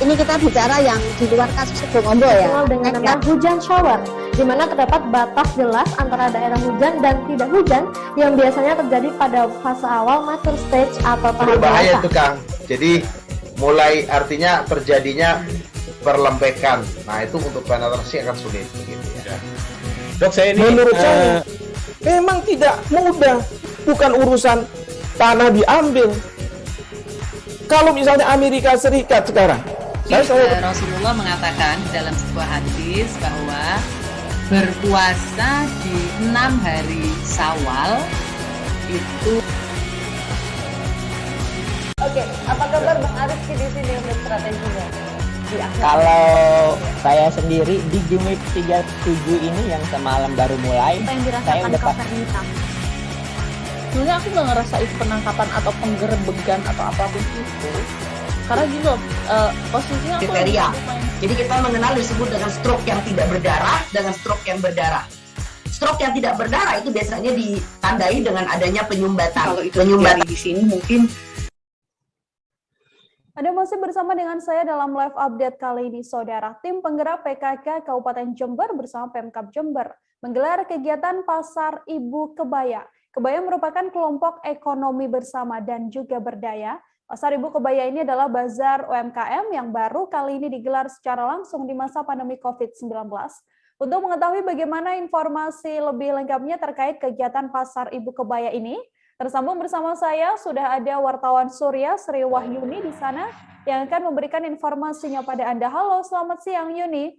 ini kita bicara yang di luar kasus Kebon Ombo ya. Dikenal dengan nama hujan shower, di mana terdapat batas jelas antara daerah hujan dan tidak hujan yang biasanya terjadi pada fase awal mature stage atau tahap Berbahaya dewasa. itu Kang. Jadi mulai artinya terjadinya perlembekan. Nah itu untuk penetrasi akan sulit gitu ya. Dok, saya ini menurut saya memang tidak mudah, bukan urusan tanah diambil. Kalau misalnya Amerika Serikat sekarang, Rasulullah mengatakan dalam sebuah hadis bahwa berpuasa di 6 hari Syawal itu. Oke, apa kabar Bang Arifki di sini untuk strateginya? Kalau saya sendiri di Jumip 37 ini yang semalam baru mulai, saya udah Sebenarnya aku nggak ngerasa itu penangkapan atau penggerebegan atau apapun itu. Karena gitu, posisinya aku kriteria. Jadi kita mengenal disebut dengan stroke yang tidak berdarah dengan stroke yang berdarah. Stroke yang tidak berdarah itu biasanya ditandai dengan adanya penyumbatan. Kalau itu terjadi di sini mungkin. Anda masih bersama dengan saya dalam live update kali ini, saudara. Tim penggerak PKK Kabupaten Jember bersama Pemkab Jember menggelar kegiatan Pasar Ibu Kebaya. Kebaya merupakan kelompok ekonomi bersama dan juga berdaya. Pasar Ibu Kebaya ini adalah bazar UMKM yang baru kali ini digelar secara langsung di masa pandemi COVID-19. Untuk mengetahui bagaimana informasi lebih lengkapnya terkait kegiatan Pasar Ibu Kebaya ini, tersambung bersama saya sudah ada wartawan Surya Sri Wahyuni di sana yang akan memberikan informasinya pada Anda. Halo, selamat siang Yuni.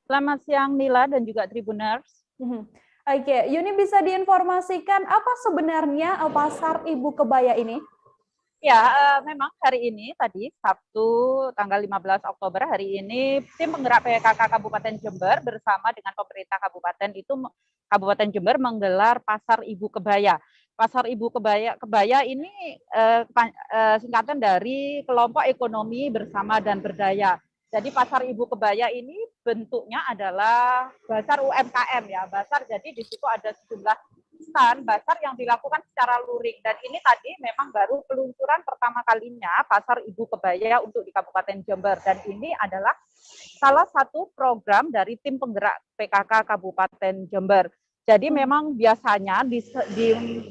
Selamat siang Nila dan juga Tribuners. Oke, Yuni bisa diinformasikan apa sebenarnya Pasar Ibu Kebaya ini? Ya, memang hari ini tadi Sabtu tanggal 15 Oktober hari ini tim penggerak PKK Kabupaten Jember bersama dengan pemerintah kabupaten Kabupaten Jember menggelar Pasar Ibu Kebaya. Pasar Ibu Kebaya ini singkatan dari kelompok ekonomi bersama dan berdaya. Jadi Pasar Ibu Kebaya ini bentuknya adalah Basar UMKM ya, Basar. Jadi di situ ada sejumlah stand Basar yang dilakukan secara luring, dan ini tadi memang baru peluncuran pertama kalinya Pasar Ibu Kebaya untuk di Kabupaten Jember, dan ini adalah salah satu program dari tim penggerak PKK Kabupaten Jember. Jadi memang biasanya di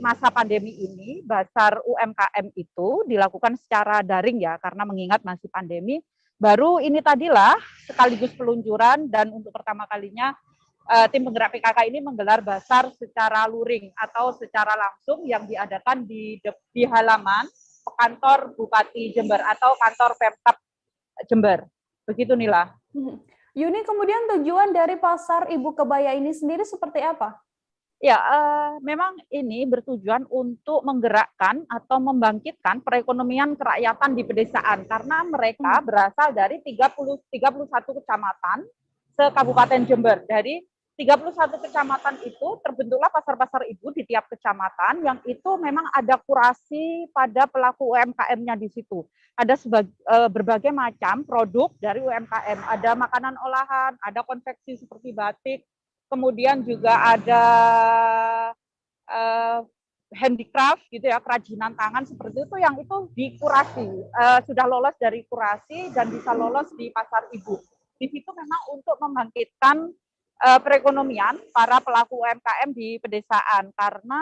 masa pandemi ini Basar UMKM itu dilakukan secara daring ya, karena mengingat masih pandemi. Baru ini tadilah sekaligus peluncuran, dan untuk pertama kalinya tim penggerak PKK ini menggelar basar secara luring atau secara langsung yang diadakan di halaman kantor Bupati Jember atau kantor Pemkab Jember. Begitu Nila. Yuni, kemudian tujuan dari Pasar Ibu Kebaya ini sendiri seperti apa? Ya, memang ini bertujuan untuk menggerakkan atau membangkitkan perekonomian kerakyatan di pedesaan, karena mereka berasal dari 31 kecamatan se-Kabupaten Jember. Dari 31 kecamatan itu terbentuklah pasar-pasar ibu di tiap kecamatan, yang itu memang ada kurasi pada pelaku UMKM-nya di situ. Ada berbagai macam produk dari UMKM, ada makanan olahan, ada konveksi seperti batik, kemudian juga ada handicraft gitu ya, kerajinan tangan seperti itu, yang itu dikurasi, sudah lolos dari kurasi dan bisa lolos di pasar ibu. Di situ memang untuk membangkitkan perekonomian para pelaku UMKM di pedesaan, karena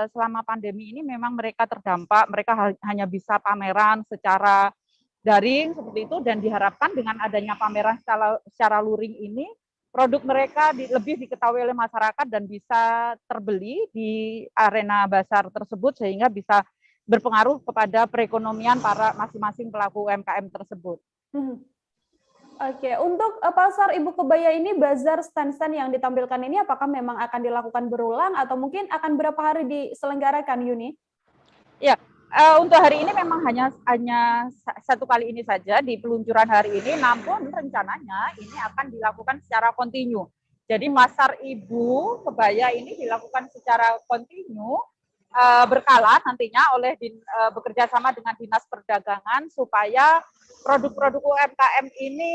selama pandemi ini memang mereka terdampak, mereka hanya bisa pameran secara daring seperti itu, dan diharapkan dengan adanya pameran secara luring ini, produk mereka lebih diketahui oleh masyarakat dan bisa terbeli di arena basar tersebut, sehingga bisa berpengaruh kepada perekonomian para masing-masing pelaku UMKM tersebut. Oke, untuk Pasar Ibu Kebaya ini, bazar stand-stand yang ditampilkan ini apakah memang akan dilakukan berulang atau mungkin akan berapa hari diselenggarakan, Yuni? Ya, untuk hari ini memang hanya satu kali ini saja di peluncuran hari ini, namun rencananya ini akan dilakukan secara kontinu. Jadi Pasar Ibu Kebaya ini dilakukan secara kontinu, berkala nantinya oleh bekerja sama dengan Dinas Perdagangan, supaya produk-produk UMKM ini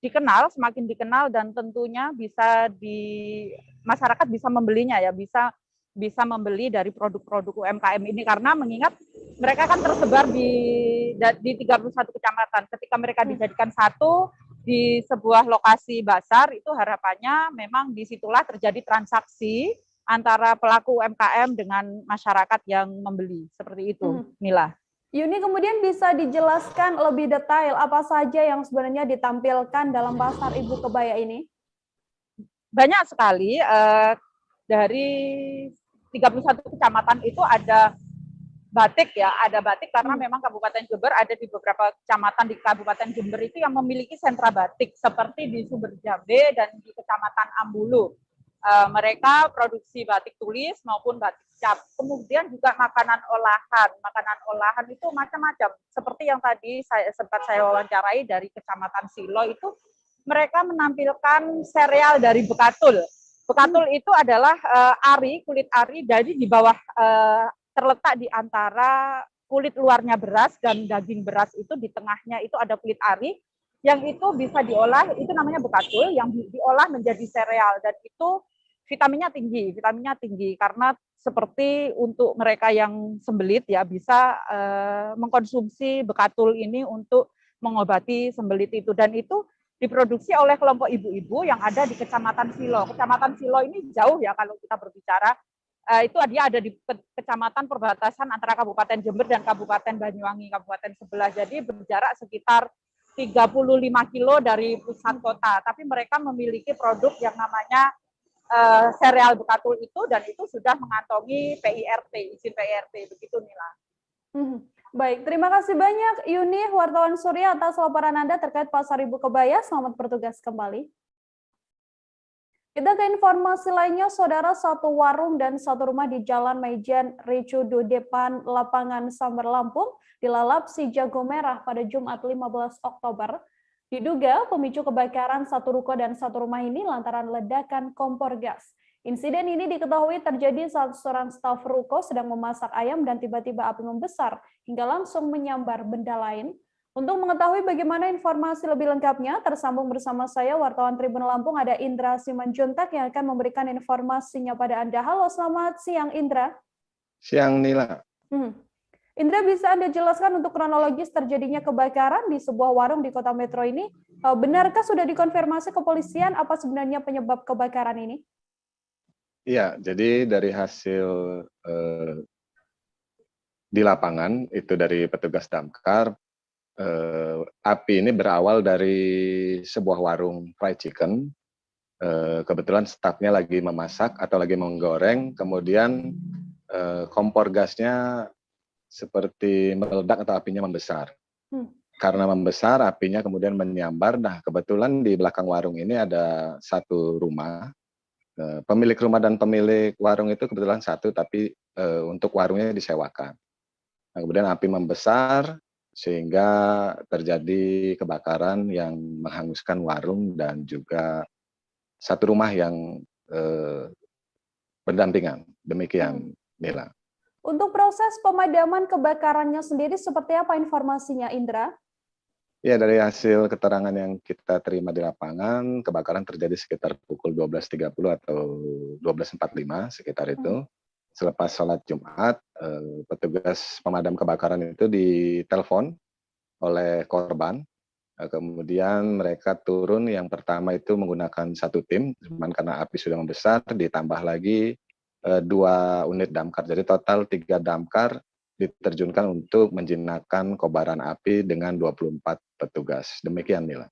dikenal, semakin dikenal, dan tentunya masyarakat bisa membelinya ya, bisa membeli dari produk-produk UMKM ini, karena mengingat mereka kan tersebar di 31 kecamatan. Ketika mereka dijadikan satu di sebuah lokasi basar, itu harapannya memang disitulah terjadi transaksi antara pelaku UMKM dengan masyarakat yang membeli. Seperti itu, Mila. Yuni, kemudian bisa dijelaskan lebih detail apa saja yang sebenarnya ditampilkan dalam Pasar Ibu Kebaya ini? Banyak sekali, dari 31 kecamatan itu ada batik ya, ada batik karena memang Kabupaten Jember ada di beberapa kecamatan di Kabupaten Jember itu yang memiliki sentra batik, seperti di Sumberjambe dan di Kecamatan Ambulu. Mereka produksi batik tulis maupun batik cap. Kemudian juga makanan olahan itu macam-macam. Seperti yang tadi sempat saya wawancarai dari Kecamatan Silo, itu mereka menampilkan sereal dari bekatul. Bekatul itu adalah kulit ari, jadi di bawah terletak di antara kulit luarnya beras dan daging beras itu, di tengahnya itu ada kulit ari, yang itu bisa diolah, itu namanya bekatul, yang diolah menjadi sereal, dan itu vitaminnya tinggi karena seperti untuk mereka yang sembelit ya bisa mengkonsumsi bekatul ini untuk mengobati sembelit itu, dan itu diproduksi oleh kelompok ibu-ibu yang ada di Kecamatan Silo. Kecamatan Silo ini jauh ya kalau kita berbicara, itu dia ada di kecamatan perbatasan antara Kabupaten Jember dan Kabupaten Banyuwangi, kabupaten sebelah. Jadi berjarak sekitar 35 kilo dari pusat kota, tapi mereka memiliki produk yang namanya sereal bekatul itu, dan itu sudah mengantongi izin PIRT, begitu Nila. Baik, terima kasih banyak Yuni, wartawan Surya, atas laporan Anda terkait Pasar Ibu Kebaya. Selamat bertugas kembali. Kita ke informasi lainnya, saudara, satu warung dan satu rumah di Jalan Maijen Ricudu depan lapangan Samber Lampung dilalap si jago merah pada Jumat 15 Oktober. Diduga pemicu kebakaran satu ruko dan satu rumah ini lantaran ledakan kompor gas. Insiden ini diketahui terjadi saat seorang staf ruko sedang memasak ayam dan tiba-tiba api membesar hingga langsung menyambar benda lain. Untuk mengetahui bagaimana informasi lebih lengkapnya, tersambung bersama saya, wartawan Tribun Lampung, ada Indra Simanjuntak yang akan memberikan informasinya pada Anda. Halo, selamat siang Indra. Siang Nila. Indra, bisa Anda jelaskan untuk kronologis terjadinya kebakaran di sebuah warung di Kota Metro ini? Benarkah sudah dikonfirmasi kepolisian apa sebenarnya penyebab kebakaran ini? Iya, jadi dari hasil di lapangan, itu dari petugas damkar, api ini berawal dari sebuah warung fried chicken. Kebetulan stafnya lagi memasak atau lagi menggoreng, kemudian kompor gasnya seperti meledak atau apinya membesar. Karena membesar, apinya kemudian menyambar. Nah, kebetulan di belakang warung ini ada satu rumah. Pemilik rumah dan pemilik warung itu kebetulan satu, tapi untuk warungnya disewakan. Nah, kemudian api membesar, sehingga terjadi kebakaran yang menghanguskan warung dan juga satu rumah yang berdampingan. Demikian, Nila. Untuk proses pemadaman kebakarannya sendiri seperti apa informasinya, Indra? Ya, dari hasil keterangan yang kita terima di lapangan, kebakaran terjadi sekitar pukul 12.30 atau 12.45 sekitar itu. Selepas sholat Jumat, petugas pemadam kebakaran itu ditelepon oleh korban. Kemudian mereka turun, yang pertama itu menggunakan satu tim, cuman karena api sudah membesar, ditambah lagi 2 unit damkar. Jadi total 3 damkar diterjunkan untuk menjinakkan kobaran api dengan 24 petugas. Demikian, Nila.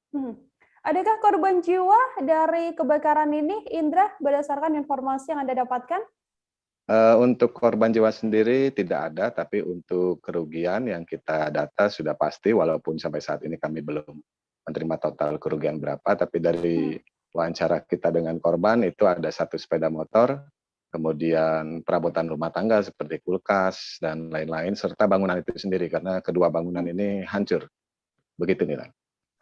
Adakah korban jiwa dari kebakaran ini, Indra, berdasarkan informasi yang Anda dapatkan? Untuk korban jiwa sendiri tidak ada, tapi untuk kerugian yang kita data sudah pasti, walaupun sampai saat ini kami belum menerima total kerugian berapa, tapi dari wawancara kita dengan korban itu ada 1 sepeda motor, kemudian perabotan rumah tangga seperti kulkas dan lain-lain, serta bangunan itu sendiri, karena kedua bangunan ini hancur. Begitu, Nila.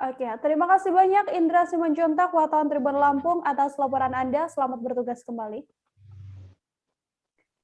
Oke, terima kasih banyak Indra Simanjuntak, wartawan Tribun Lampung, atas laporan Anda. Selamat bertugas kembali.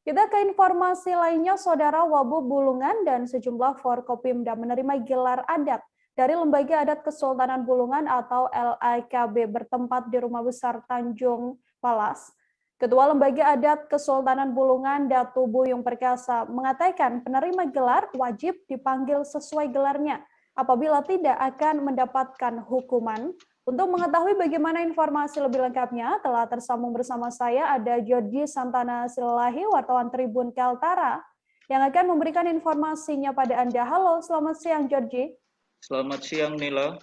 Kita ke informasi lainnya, Saudara. Wabu Bulungan dan sejumlah Forkopimda menerima gelar adat dari Lembaga Adat Kesultanan Bulungan atau LAKB bertempat di Rumah Besar Tanjung Palas. Ketua Lembaga Adat Kesultanan Bulungan, Datu Buyung Perkasa, mengatakan penerima gelar wajib dipanggil sesuai gelarnya. Apabila tidak akan mendapatkan hukuman. Untuk mengetahui bagaimana informasi lebih lengkapnya, telah tersambung bersama saya ada Georgie Santana Silalahi, wartawan Tribun Kaltara, yang akan memberikan informasinya pada Anda. Halo, selamat siang Georgie. Selamat siang Nila.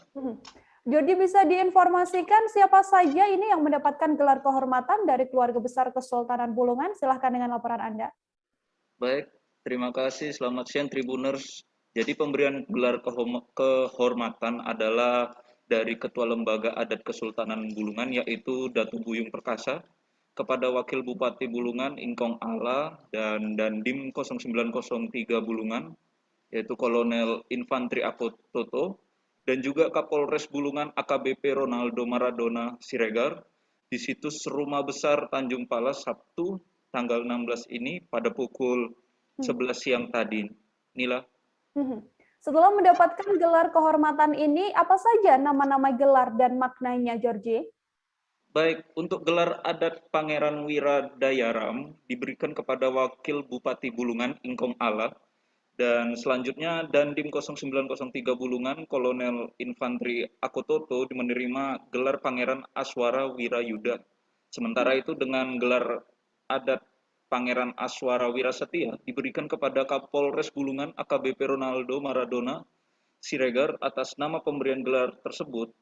Georgie, bisa diinformasikan siapa saja ini yang mendapatkan gelar kehormatan dari keluarga besar Kesultanan Bulungan? Silahkan dengan laporan Anda. Baik, terima kasih. Selamat siang Tribuners. Jadi pemberian gelar kehormatan adalah dari Ketua Lembaga Adat Kesultanan Bulungan, yaitu Datu Buyung Perkasa, kepada Wakil Bupati Bulungan Ingkong Ala dan Dandim 0903 Bulungan, yaitu Kolonel Infantri Akototo, dan juga Kapolres Bulungan AKBP Ronaldo Maradona Siregar, di situs Rumah Besar Tanjung Palas, Sabtu, tanggal 16 ini pada pukul 11 siang tadi. Nila. Setelah mendapatkan gelar kehormatan ini, apa saja nama-nama gelar dan maknanya, Georgie? Baik, untuk gelar adat Pangeran Wiradayaram diberikan kepada Wakil Bupati Bulungan Ingkong Ala, dan selanjutnya Dandim 0903 Bulungan Kolonel Infantri Akototo menerima gelar Pangeran Aswara Wirayuda. Sementara itu dengan gelar adat Pangeran Aswara Wirasetia diberikan kepada Kapolres Bulungan AKBP Ronaldo Maradona Siregar atas nama pemberian gelar tersebut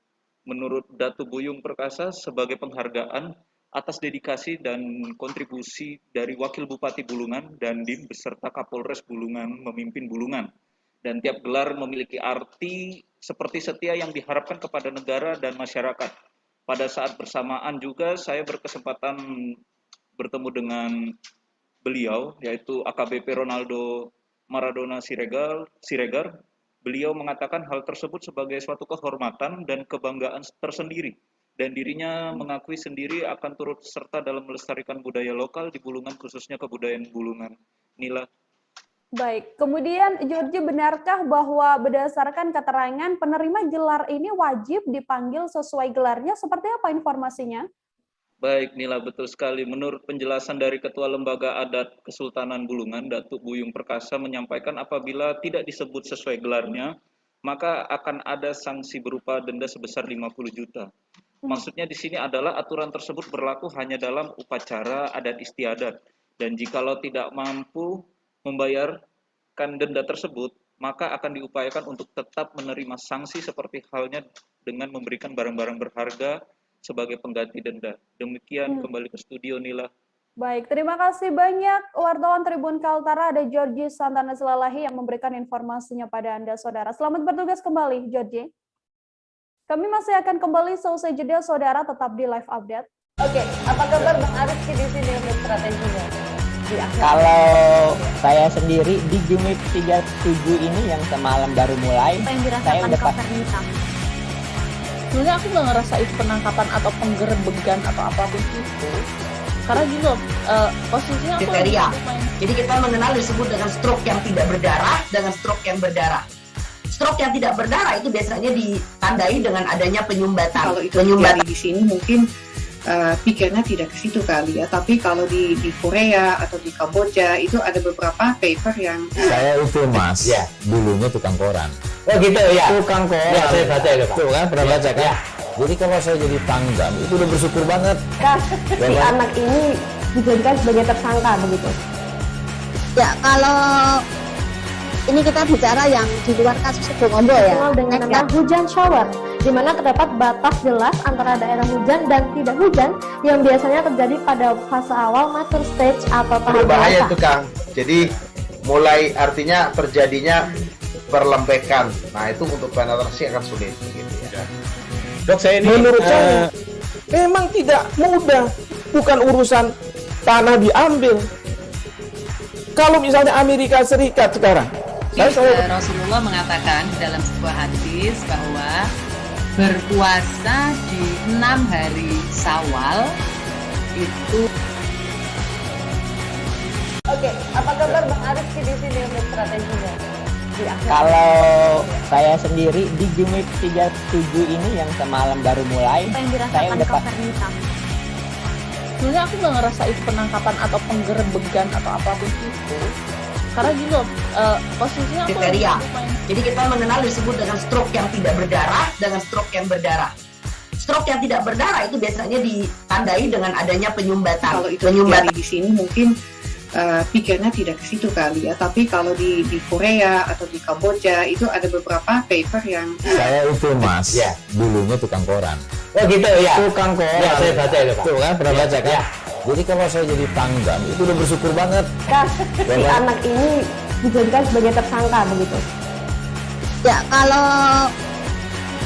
menurut Datu Buyung Perkasa sebagai penghargaan atas dedikasi dan kontribusi dari Wakil Bupati Bulungan dan Dandim beserta Kapolres Bulungan memimpin Bulungan. Dan tiap gelar memiliki arti seperti setia yang diharapkan kepada negara dan masyarakat. Pada saat bersamaan juga saya berkesempatan bertemu dengan beliau, yaitu AKBP Ronaldo Maradona Siregar. Beliau mengatakan hal tersebut sebagai suatu kehormatan dan kebanggaan tersendiri, dan dirinya mengakui sendiri akan turut serta dalam melestarikan budaya lokal di Bulungan, khususnya kebudayaan Bulungan. Nila. Baik, kemudian Georgie, benarkah bahwa berdasarkan keterangan penerima gelar ini wajib dipanggil sesuai gelarnya? Seperti apa informasinya? Baik, Nila, betul sekali. Menurut penjelasan dari Ketua Lembaga Adat Kesultanan Bulungan, Datuk Buyung Perkasa menyampaikan apabila tidak disebut sesuai gelarnya, maka akan ada sanksi berupa denda sebesar 50 juta. Maksudnya di sini adalah aturan tersebut berlaku hanya dalam upacara adat istiadat. Dan jikalau tidak mampu membayarkan denda tersebut, maka akan diupayakan untuk tetap menerima sanksi seperti halnya dengan memberikan barang-barang berharga sebagai pengganti denda. Demikian kembali ke studio, Nila. Baik, terima kasih banyak wartawan Tribun Kaltara, ada Georgie Santana Silalahi yang memberikan informasinya pada Anda, Saudara. Selamat bertugas kembali, Georgie. Kami masih akan kembali seusai jeda, Saudara, tetap di live update. Oke, apa kabar Bang Arif di sini untuk strateginya? Kalau saya sendiri di Jumip 37 ini yang semalam baru mulai, saya udah pasti. Sebenarnya aku nggak ngerasa itu penangkapan atau penggerebegan atau apapun itu. Karena gini loh, posisinya aku kriteria. Jadi kita mengenal disebut dengan stroke yang tidak berdarah dengan stroke yang berdarah. Stroke yang tidak berdarah itu biasanya ditandai dengan adanya penyumbatan. Kalau itu terjadi di sini mungkin pikirnya tidak ke situ kali ya, tapi kalau di Korea atau di Kamboja itu ada beberapa paper yang saya itu mas, ya dulunya tukang koran. Oh gitu ya, tukang koran. Ya, saya baca itu Pak. Tuh kan pernah baca kan? Ya. Jadi kalau saya jadi tanggam itu udah bersyukur banget. Si anak ini dijadikan sebagai tersangka begitu. Ya kalau ini kita bicara yang di luar kasus Sibolombo ya. Dengan nama hujan shower, di mana terdapat batas jelas antara daerah hujan dan tidak hujan yang biasanya terjadi pada fase awal mature stage atau tahap berbahaya itu Kang. Jadi mulai artinya terjadinya perlembekan. Nah itu untuk penetrasi akan sulit. Gitu ya. Dok, saya ini menurut saya memang tidak mudah. Bukan urusan tanah diambil. Kalau misalnya Amerika Serikat sekarang, Rasulullah mengatakan dalam sebuah hadis bahwa berpuasa di 6 hari Syawal itu. Oke, apa kabar Bang Arif di sini untuk strateginya? Kalau saya sendiri di Jumip 37 ini yang semalam baru mulai, saya udah pasti. Sebenarnya aku nggak ngerasa itu penangkapan atau penggerebegan atau apapun itu. Karena gini loh, posisinya kriteria. Jadi kita mengenal disebut dengan stroke yang tidak berdarah dengan stroke yang berdarah. Stroke yang tidak berdarah itu biasanya ditandai dengan adanya penyumbatan. Kalau itu terjadi di sini mungkin pikirnya tidak ke situ kali ya, tapi kalau di Korea atau di Kamboja itu ada beberapa paper yang saya itu mas, ya dulunya tukang koran. Oh gitu ya, tukang koran. Ya, saya baca itu Pak. Tuh kan pernah baca kan? Ya. Jadi kalau saya jadi tanggam itu udah bersyukur banget. Si anak ini dijadikan sebagai tersangka begitu. Ya kalau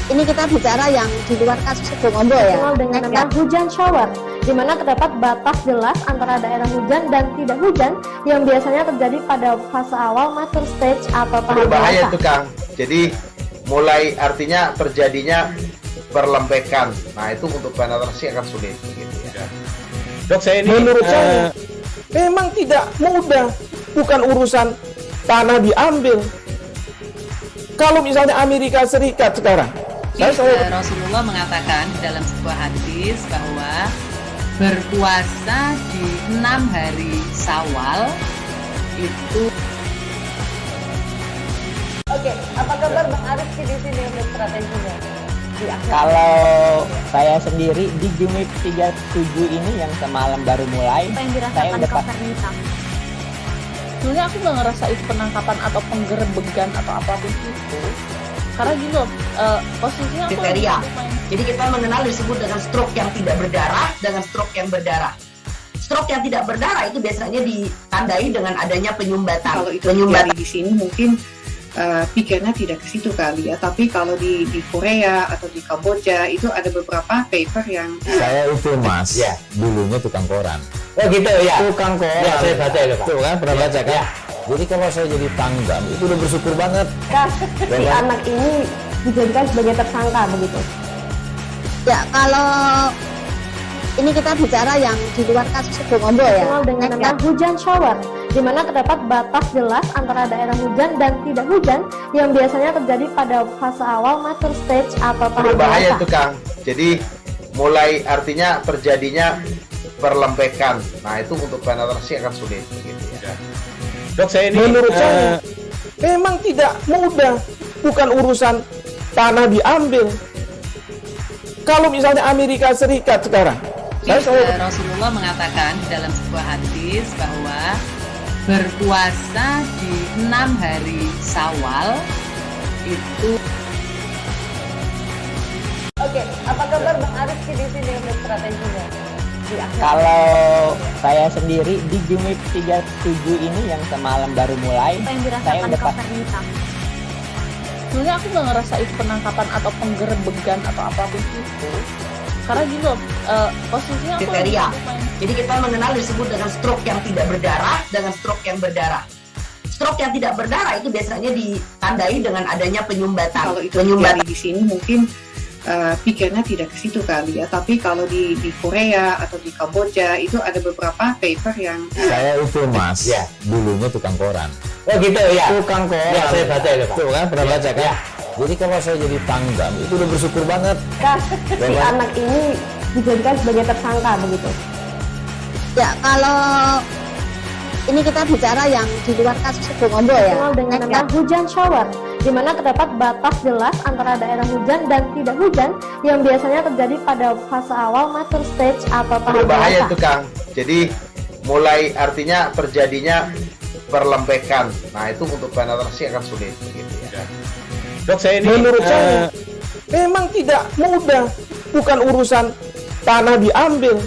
ini kita bicara yang di luar kasus Sibolombo ya. Dengan nama hujan shower, di mana terdapat batas jelas antara daerah hujan dan tidak hujan yang biasanya terjadi pada fase awal mature stage atau tahap berbahaya itu Kang. Jadi mulai artinya terjadinya perlembekan. Nah itu untuk penetrasi akan sulit. Gitu ya. Dok, saya ini menurut saya memang tidak mudah. Bukan urusan tanah diambil. Kalau misalnya Amerika Serikat sekarang, Rasulullah mengatakan dalam sebuah hadis bahwa berpuasa di 6 hari Syawal itu. Oke, apa kabar Bang Arif di sini untuk strateginya? Kalau saya sendiri di Jumip 37 ini yang semalam baru mulai, saya udah pasti. Sebenarnya aku nggak ngerasa itu penangkapan atau penggerebegan atau apapun itu. Karena gini loh, posisinya kriteria. Jadi kita mengenal disebut dengan stroke yang tidak berdarah dengan stroke yang berdarah. Stroke yang tidak berdarah itu biasanya ditandai dengan adanya penyumbatan. Kalau itu terjadi di sini mungkin pikirnya tidak ke situ kali ya, tapi kalau di Korea atau di Kamboja itu ada beberapa paper yang saya itu mas, ya dulunya tukang koran. Oh gitu ya, tukang koran. Ya, saya baca itu Pak. Tuh kan pernah baca kan? Ya. Jadi kalau saya jadi tanggam itu udah bersyukur banget. Si anak ini dijadikan sebagai tersangka begitu. Ya kalau ini kita bicara yang di luar kasus Sibolombo ya. Dengan nama hujan shower, di mana terdapat batas jelas antara daerah hujan dan tidak hujan yang biasanya terjadi pada fase awal mature stage atau tahap berbahaya dewasa. itu Kang. Jadi mulai artinya terjadinya perlembekan. Nah itu untuk penetrasi akan sulit. Gitu ya. Dok, saya ini menurut saya memang tidak mudah, bukan urusan tanah diambil. Kalau misalnya Amerika Serikat sekarang, Rasulullah mengatakan dalam sebuah hadis bahwa berpuasa di 6 hari Syawal itu. Oke, apa kabar Bang Arif di sini untuk strateginya? Kalau saya sendiri di Jumip 37 ini yang semalam baru mulai, saya udah sebenarnya aku nggak ngerasa itu penangkapan atau penggerebegan atau apapun itu, karena gini loh, posisinya aku kriteria. Jadi kita mengenal disebut dengan stroke yang tidak berdarah dengan stroke yang berdarah. Stroke yang tidak berdarah itu biasanya ditandai dengan adanya penyumbatan. Kalau itu terjadi di sini mungkin pikirnya tidak ke situ kali ya, tapi kalau di Korea atau di Kamboja itu ada beberapa paper yang saya itu Mas, dulunya tukang koran. Oh gitu ya. Tukang koran. Ya, saya baca itu Pak. Tuh kan pernah baca kan? Ya. Jadi kalau saya jadi tanggam itu udah bersyukur banget. Si anak ini dijadikan sebagai tersangka begitu. Ya, kalau ini kita bicara yang di luar kasus Sebongombo ya. Dengan nama hujan shower, di mana terdapat batas jelas antara daerah hujan dan tidak hujan yang biasanya terjadi pada fase awal mature stage atau tahap berbahaya dewasa. itu Kang. Jadi mulai artinya terjadinya perlembekan. Nah itu untuk penetrasi akan sulit. Gitu ya. Dok, saya ini menurut saya memang tidak mudah, bukan urusan tanah diambil.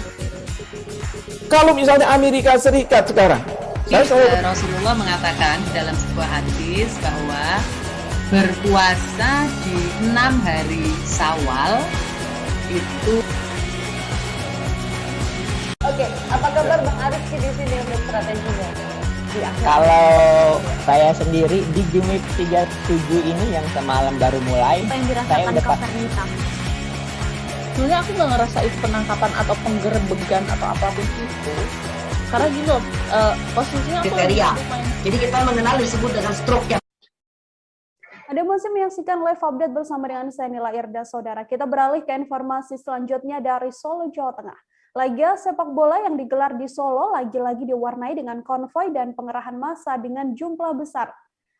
Kalau misalnya Amerika Serikat sekarang, Rasulullah mengatakan dalam sebuah hadis bahwa berpuasa di 6 hari Syawal itu. Oke, apa kabar Bang Arif di sini untuk strateginya? Kalau saya sendiri di Jumip 37 ini yang semalam baru mulai, saya udah sebenarnya aku nggak ngerasa itu penangkapan atau penggerebegan atau apapun itu, karena gini loh, posisinya aku kriteria. Jadi kita mengenal disebut dengan stroke yang. Ada masih menyaksikan live update bersama dengan saya Nila Irda, saudara. Kita beralih ke informasi selanjutnya dari Solo, Jawa Tengah. Laga sepak bola yang digelar di Solo lagi-lagi diwarnai dengan konvoi dan pengerahan massa dengan jumlah besar.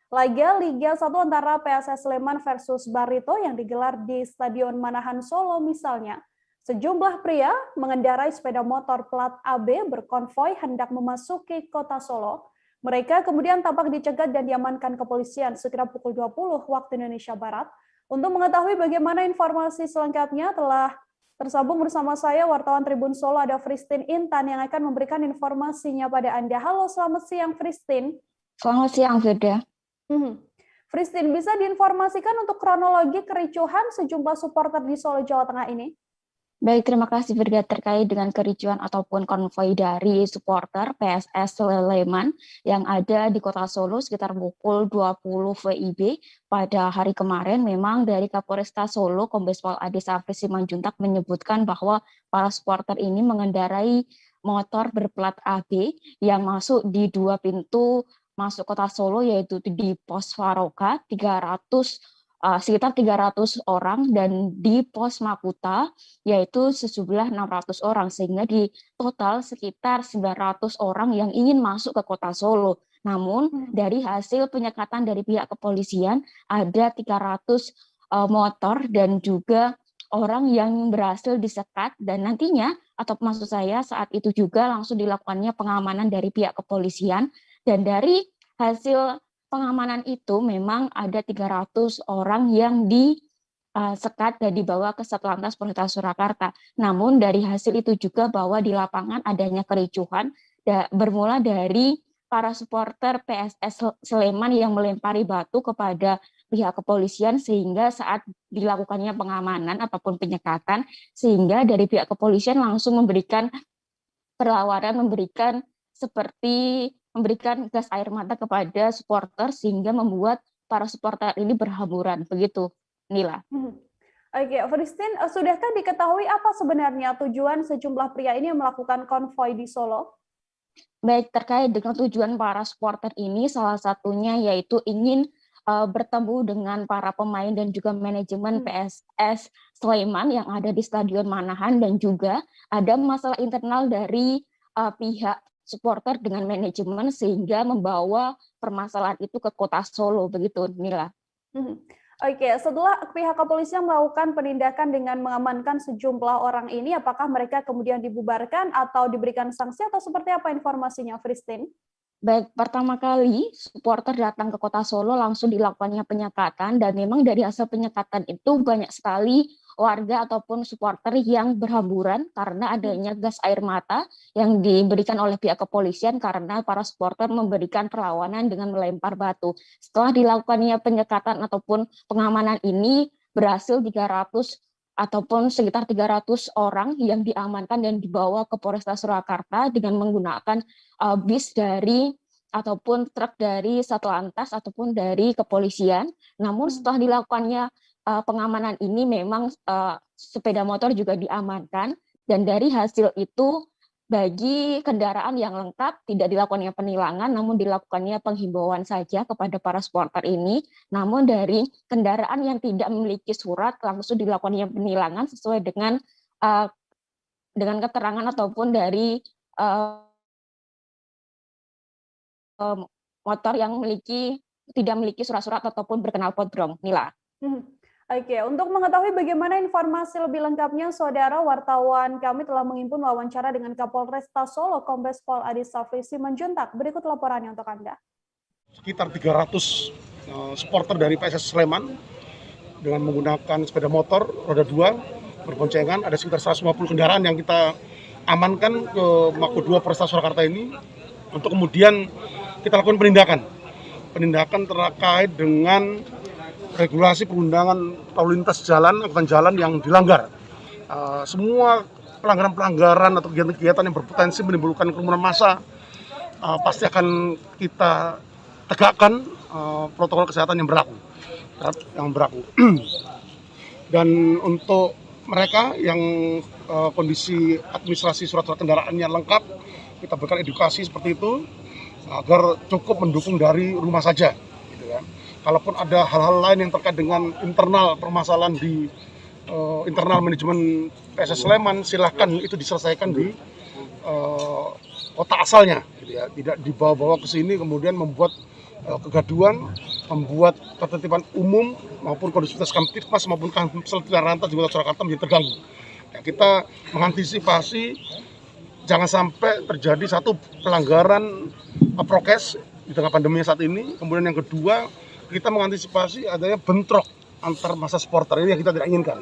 Laga Liga 1 antara PSS Sleman versus Barito yang digelar di Stadion Manahan Solo misalnya. Sejumlah pria mengendarai sepeda motor plat AB berkonvoi hendak memasuki kota Solo. Mereka kemudian tampak dicegat dan diamankan kepolisian sekitar pukul 20 waktu Indonesia Barat. Untuk mengetahui bagaimana informasi selengkapnya telah tersambung bersama saya wartawan Tribun Solo ada Fristin Intan yang akan memberikan informasinya pada Anda. Halo, selamat siang Fristin. Selamat siang Firda. Fristin, bisa diinformasikan untuk kronologi kericuhan sejumlah supporter di Solo, Jawa Tengah ini? Baik, terima kasih Firda. Terkait dengan kericuhan ataupun konvoi dari supporter PSS Sleman yang ada di kota Solo sekitar pukul 20 WIB pada hari kemarin, memang dari Kapolresta Solo, Kombes Pol Ade Safri Simanjuntak menyebutkan bahwa para supporter ini mengendarai motor berplat AB yang masuk di 2 pintu masuk kota Solo, yaitu di Pos Faroka sekitar 300 orang dan di Pos Makuta yaitu sejumlah 600 orang, sehingga di total sekitar 900 orang yang ingin masuk ke kota Solo. Namun dari hasil penyekatan dari pihak kepolisian ada 300 motor dan juga orang yang berhasil disekat, dan nantinya atau maksud saya saat itu juga langsung dilakukannya pengamanan dari pihak kepolisian. Dan dari hasil pengamanan itu memang ada 300 orang yang disekat dan dibawa ke Satlantas Polres Surakarta. Namun dari hasil itu juga bahwa di lapangan adanya kericuhan bermula dari para supporter PSS Sleman yang melempari batu kepada pihak kepolisian, sehingga saat dilakukannya pengamanan ataupun penyekatan, sehingga dari pihak kepolisian langsung memberikan perlawanan, memberikan gas air mata kepada supporter sehingga membuat para supporter ini berhamburan. Begitu, Nila. Oke, Fristin, sudahkah diketahui apa sebenarnya tujuan sejumlah pria ini yang melakukan konvoi di Solo? Baik, terkait dengan tujuan para supporter ini, salah satunya yaitu ingin bertemu dengan para pemain dan juga manajemen PSS Sleman yang ada di Stadion Manahan, dan juga ada masalah internal dari pihak supporter dengan manajemen sehingga membawa permasalahan itu ke kota Solo, begitu Nila. Oke, setelah pihak kepolisian melakukan penindakan dengan mengamankan sejumlah orang ini, apakah mereka kemudian dibubarkan atau diberikan sanksi atau seperti apa informasinya, Christine? Baik, pertama kali supporter datang ke kota Solo langsung dilakukannya penyekatan, dan memang dari hasil penyekatan itu banyak sekali warga ataupun supporter yang berhamburan karena adanya gas air mata yang diberikan oleh pihak kepolisian karena para supporter memberikan perlawanan dengan melempar batu. Setelah dilakukannya penyekatan ataupun pengamanan ini, berhasil 300 ataupun sekitar 300 orang yang diamankan dan dibawa ke Polresta Surakarta dengan menggunakan bis dari ataupun truk dari Satlantas ataupun dari kepolisian. Namun setelah dilakukannya pengamanan ini, memang sepeda motor juga diamankan, dan dari hasil itu bagi kendaraan yang lengkap tidak dilakukannya penilangan, namun dilakukannya penghimbauan saja kepada para supporter ini. Namun dari kendaraan yang tidak memiliki surat langsung dilakukannya penilangan sesuai dengan keterangan ataupun dari motor yang tidak memiliki surat-surat ataupun berknalpot brong. Nila. Oke, untuk mengetahui bagaimana informasi lebih lengkapnya, saudara wartawan kami telah menghimpun wawancara dengan Kapolresta Solo, Kombes Pol Adi Safri Simanjuntak. Berikut laporannya untuk Anda. Sekitar 300 supporter dari PSS Sleman dengan menggunakan sepeda motor roda 2 berboncengan. Ada sekitar 150 kendaraan yang kita amankan ke Mako 2 Polresta Surakarta ini untuk kemudian kita lakukan penindakan terkait dengan regulasi perundangan lalu lintas jalan, angkutan jalan yang dilanggar. Semua pelanggaran-pelanggaran atau kegiatan-kegiatan yang berpotensi menimbulkan kerumunan massa pasti akan kita tegakkan protokol kesehatan yang berlaku. Dan untuk mereka yang kondisi administrasi surat-surat kendaraannya lengkap, kita berikan edukasi seperti itu agar cukup mendukung dari rumah saja. Gitu ya. Kalaupun ada hal-hal lain yang terkait dengan internal permasalahan di internal manajemen PSS Sleman, silahkan itu diselesaikan di kota asalnya, gitu ya. Tidak dibawa-bawa ke sini kemudian membuat kegaduhan, membuat ketertiban umum maupun kondusivitas Kamtipmas maupun Kamsel Lantas di Kota Surakarta menjadi terganggu. Ya, kita mengantisipasi jangan sampai terjadi satu pelanggaran prokes di tengah pandemi saat ini. Kemudian yang kedua, kita mengantisipasi adanya bentrok antar massa supporter ini yang kita tidak inginkan.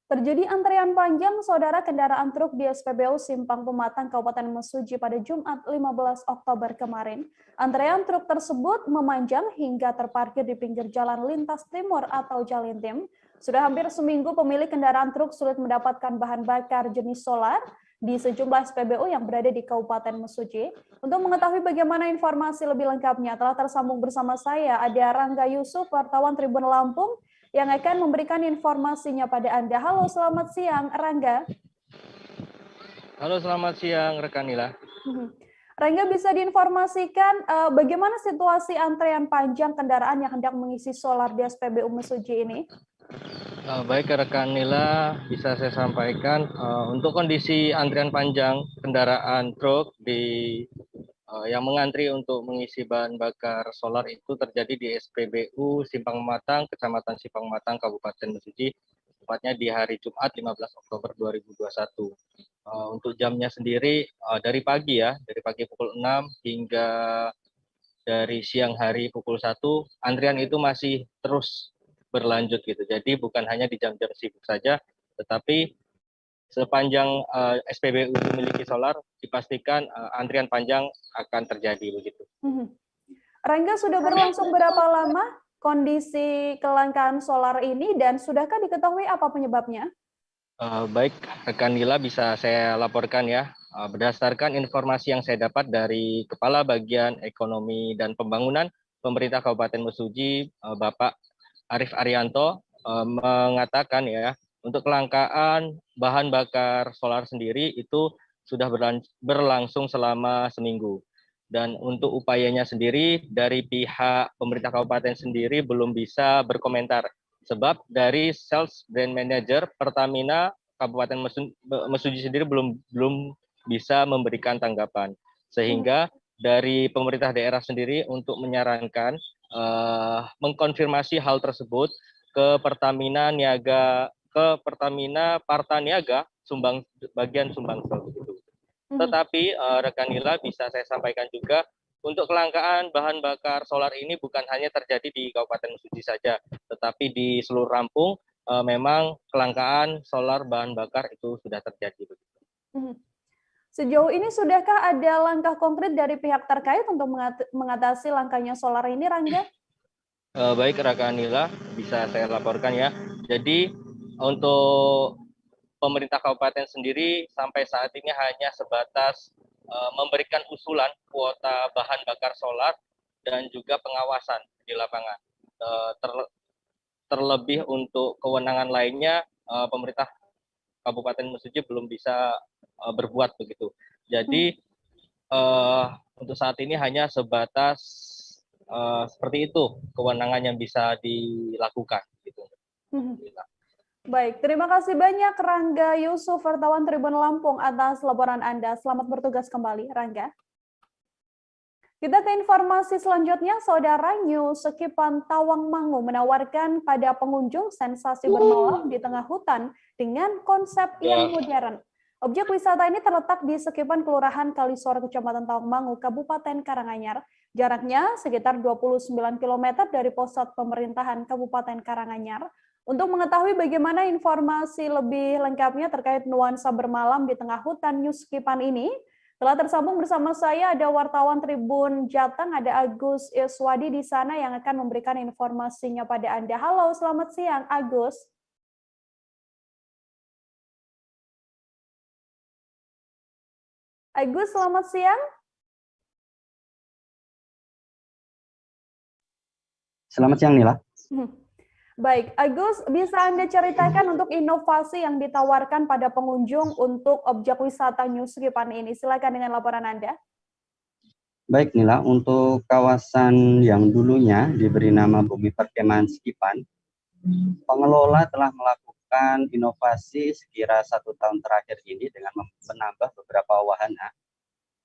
Terjadi antrean panjang, saudara, kendaraan truk di SPBU Simpang Pematang, Kabupaten Mesuji pada Jumat 15 Oktober kemarin. Antrean truk tersebut memanjang hingga terparkir di pinggir jalan lintas timur atau Jalintim. Sudah hampir seminggu pemilik kendaraan truk sulit mendapatkan bahan bakar jenis solar di sejumlah SPBU yang berada di Kabupaten Mesuji. Untuk mengetahui bagaimana informasi lebih lengkapnya, telah tersambung bersama saya ada Rangga Yusuf, wartawan Tribun Lampung, yang akan memberikan informasinya pada Anda. Halo, selamat siang, Rangga. Halo, selamat siang, rekan Nila. Rangga, bisa diinformasikan bagaimana situasi antrean panjang kendaraan yang hendak mengisi solar di SPBU Mesuji ini? Baik, rekan Nila, bisa saya sampaikan untuk kondisi antrian panjang kendaraan truk yang mengantri untuk mengisi bahan bakar solar itu terjadi di SPBU Simpang Pematang, Kecamatan Simpang Pematang, Kabupaten Mesuji, tepatnya di hari Jumat 15 Oktober 2021. Untuk jamnya sendiri dari pagi pukul 6 hingga dari siang hari pukul 1, antrian itu masih terus berlanjut gitu. Jadi bukan hanya di jam-jam sibuk saja, tetapi sepanjang SPBU memiliki solar, dipastikan antrian panjang akan terjadi begitu. Rangga, sudah berlangsung berapa lama kondisi kelangkaan solar ini dan sudahkah diketahui apa penyebabnya? Baik, rekan Nila, bisa saya laporkan ya. Berdasarkan informasi yang saya dapat dari Kepala Bagian Ekonomi dan Pembangunan Pemerintah Kabupaten Mesuji, Bapak Arif Arianto, mengatakan ya, untuk kelangkaan bahan bakar solar sendiri itu sudah berlangsung selama seminggu. Dan untuk upayanya sendiri, dari pihak pemerintah kabupaten sendiri belum bisa berkomentar. Sebab dari Sales Brand Manager Pertamina Kabupaten Mesuji sendiri belum bisa memberikan tanggapan. Sehingga dari pemerintah daerah sendiri untuk menyarankan mengkonfirmasi hal tersebut ke Pertamina Partaniaga bagian Sumbangsel begitu. Tetapi rekan Nila bisa saya sampaikan juga untuk kelangkaan bahan bakar solar ini bukan hanya terjadi di Kabupaten Mesuji saja, tetapi di seluruh Lampung memang kelangkaan solar bahan bakar itu sudah terjadi begitu. Sejauh ini sudahkah ada langkah konkret dari pihak terkait untuk mengatasi langkanya solar ini, Rangga? Baik rekan Nila, bisa saya laporkan ya. Jadi untuk pemerintah kabupaten sendiri sampai saat ini hanya sebatas memberikan usulan kuota bahan bakar solar dan juga pengawasan di lapangan. Terlebih untuk kewenangan lainnya, pemerintah Kabupaten Mesuji belum bisa berbuat begitu. Jadi untuk saat ini hanya sebatas seperti itu kewenangan yang bisa dilakukan. Gitu. Baik, terima kasih banyak Rangga Yusuf, wartawan Tribun Lampung atas laporan Anda. Selamat bertugas kembali, Rangga. Kita ke informasi selanjutnya, Saudara. News Skipan Tawangmangu menawarkan pada pengunjung sensasi bermalam di tengah hutan dengan konsep yang modern. Objek wisata ini terletak di Skipan Kelurahan Kalisor, Kecamatan Tawangmangu, Kabupaten Karanganyar. Jaraknya sekitar 29 km dari pusat pemerintahan Kabupaten Karanganyar. Untuk mengetahui bagaimana informasi lebih lengkapnya terkait nuansa bermalam di tengah hutan News Skipan ini, telah tersambung bersama saya ada wartawan Tribun Jateng, ada Agus Iswadi di sana yang akan memberikan informasinya pada Anda. Halo, selamat siang Agus. Agus, selamat siang. Selamat siang, Nila. Baik, Agus, bisa Anda ceritakan untuk inovasi yang ditawarkan pada pengunjung untuk objek wisata News Skipan ini? Silakan dengan laporan Anda. Baik, Nila, untuk kawasan yang dulunya diberi nama Bumi Perkemahan Skipan, pengelola telah melakukan inovasi sekira 1 tahun terakhir ini dengan menambah beberapa wahana.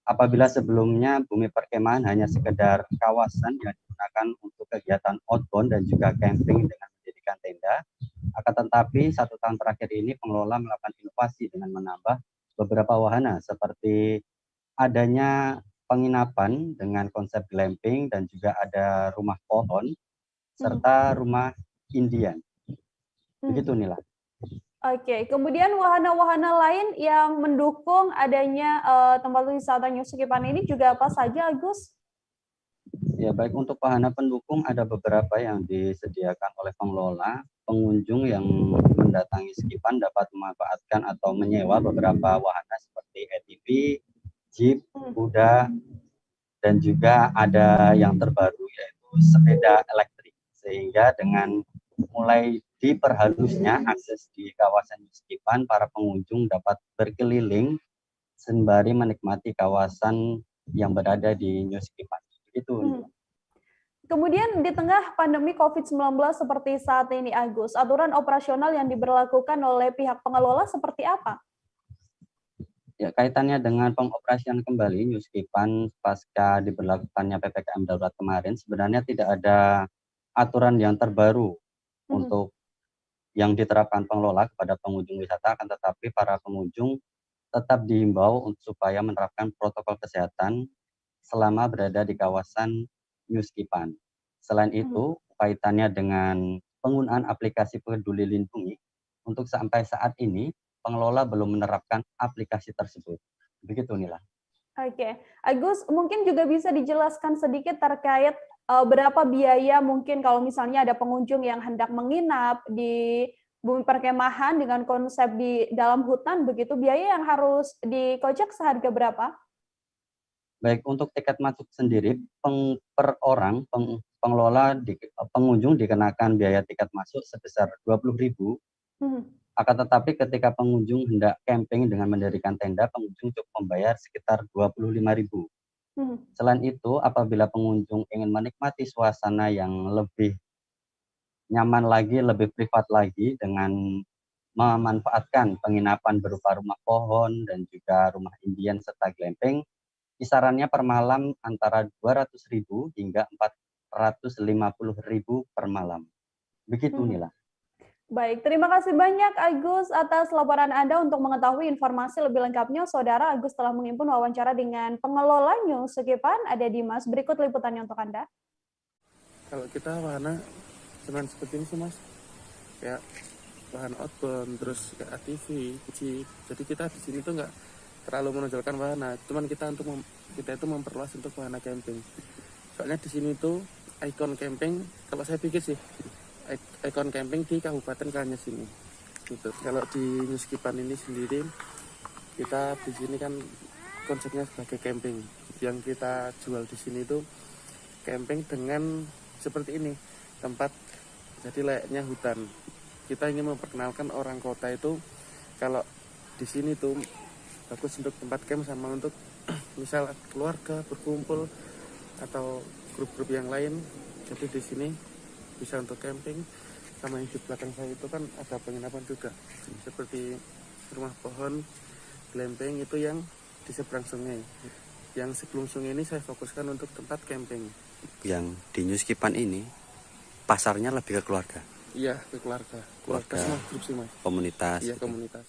Apabila sebelumnya Bumi Perkemahan hanya sekedar kawasan yang digunakan untuk kegiatan outbound dan juga camping dengan mendirikan tenda, akan tetapi 1 tahun terakhir ini pengelola melakukan inovasi dengan menambah beberapa wahana seperti adanya penginapan dengan konsep glamping dan juga ada rumah pohon serta rumah Indian. Begitu, Nila. Oke, kemudian wahana-wahana lain yang mendukung adanya tempat wisata News Skipan ini juga apa saja, Agus? Ya, baik, untuk wahana pendukung ada beberapa yang disediakan oleh pengelola. Pengunjung yang mendatangi Skipan dapat memanfaatkan atau menyewa beberapa wahana seperti ATV, jeep, kuda, dan juga ada yang terbaru yaitu sepeda elektrik. Sehingga dengan mulai diperhalusnya akses di kawasan Skipan, para pengunjung dapat berkeliling sembari menikmati kawasan yang berada di News Skipan. Itu. Kemudian di tengah pandemi COVID-19 seperti saat ini, Agus, aturan operasional yang diberlakukan oleh pihak pengelola seperti apa? Ya, kaitannya dengan pengoperasian kembali News Skipan pasca diberlakukannya PPKM darurat kemarin, sebenarnya tidak ada aturan yang terbaru untuk yang diterapkan pengelola kepada pengunjung wisata, akan tetapi para pengunjung tetap diimbau supaya menerapkan protokol kesehatan selama berada di kawasan News Skipan. Selain itu, kaitannya dengan penggunaan aplikasi Peduli Lindungi, untuk sampai saat ini pengelola belum menerapkan aplikasi tersebut. Begitu, Nila. Oke, Agus, mungkin juga bisa dijelaskan sedikit terkait berapa biaya mungkin kalau misalnya ada pengunjung yang hendak menginap di Bumi Perkemahan dengan konsep di dalam hutan, begitu biaya yang harus dikocek seharga berapa? Baik, untuk tiket masuk sendiri per orang pengelola pengunjung dikenakan biaya tiket masuk sebesar 20.000 Akan tetapi ketika pengunjung hendak camping dengan mendirikan tenda, pengunjung cukup membayar sekitar 25.000. Selain itu, apabila pengunjung ingin menikmati suasana yang lebih nyaman lagi, lebih privat lagi dengan memanfaatkan penginapan berupa rumah pohon dan juga rumah Indian serta glamping, kisarannya per malam antara 200.000 hingga 450.000 per malam. Begitu Nila. Baik, terima kasih banyak Agus atas laporan Anda. Untuk mengetahui informasi lebih lengkapnya, Saudara, Agus telah menghimpun wawancara dengan pengelola New Skipan, ada Dimas. Berikut liputannya untuk Anda. Kalau kita wahana cuman seperti ini sih Mas, kayak wahana outbound, terus kayak ATV, jeep. Jadi kita di sini tuh nggak terlalu menonjolkan wahana, cuman kita itu memperluas untuk wahana camping. Soalnya di sini tuh ikon camping, kalau saya pikir sih ikon camping di Kabupaten Karanganyar sini. Gitu. Kalau di New Skipan ini sendiri, kita di sini kan konsepnya sebagai camping. Yang kita jual di sini itu camping dengan seperti ini, tempat jadi layaknya hutan. Kita ingin memperkenalkan orang kota itu kalau di sini tuh bagus untuk tempat camp sama untuk misal keluarga berkumpul atau grup-grup yang lain. Jadi di sini bisa untuk camping, sama yang di belakang saya itu kan ada penginapan juga seperti rumah pohon, glamping itu yang di seberang sungai. Yang sebelum sungai ini saya fokuskan untuk tempat camping. Yang di New Skipan ini pasarnya lebih ke keluarga. Iya, ke keluarga semua grup sih Mas. Komunitas. Iya, komunitas.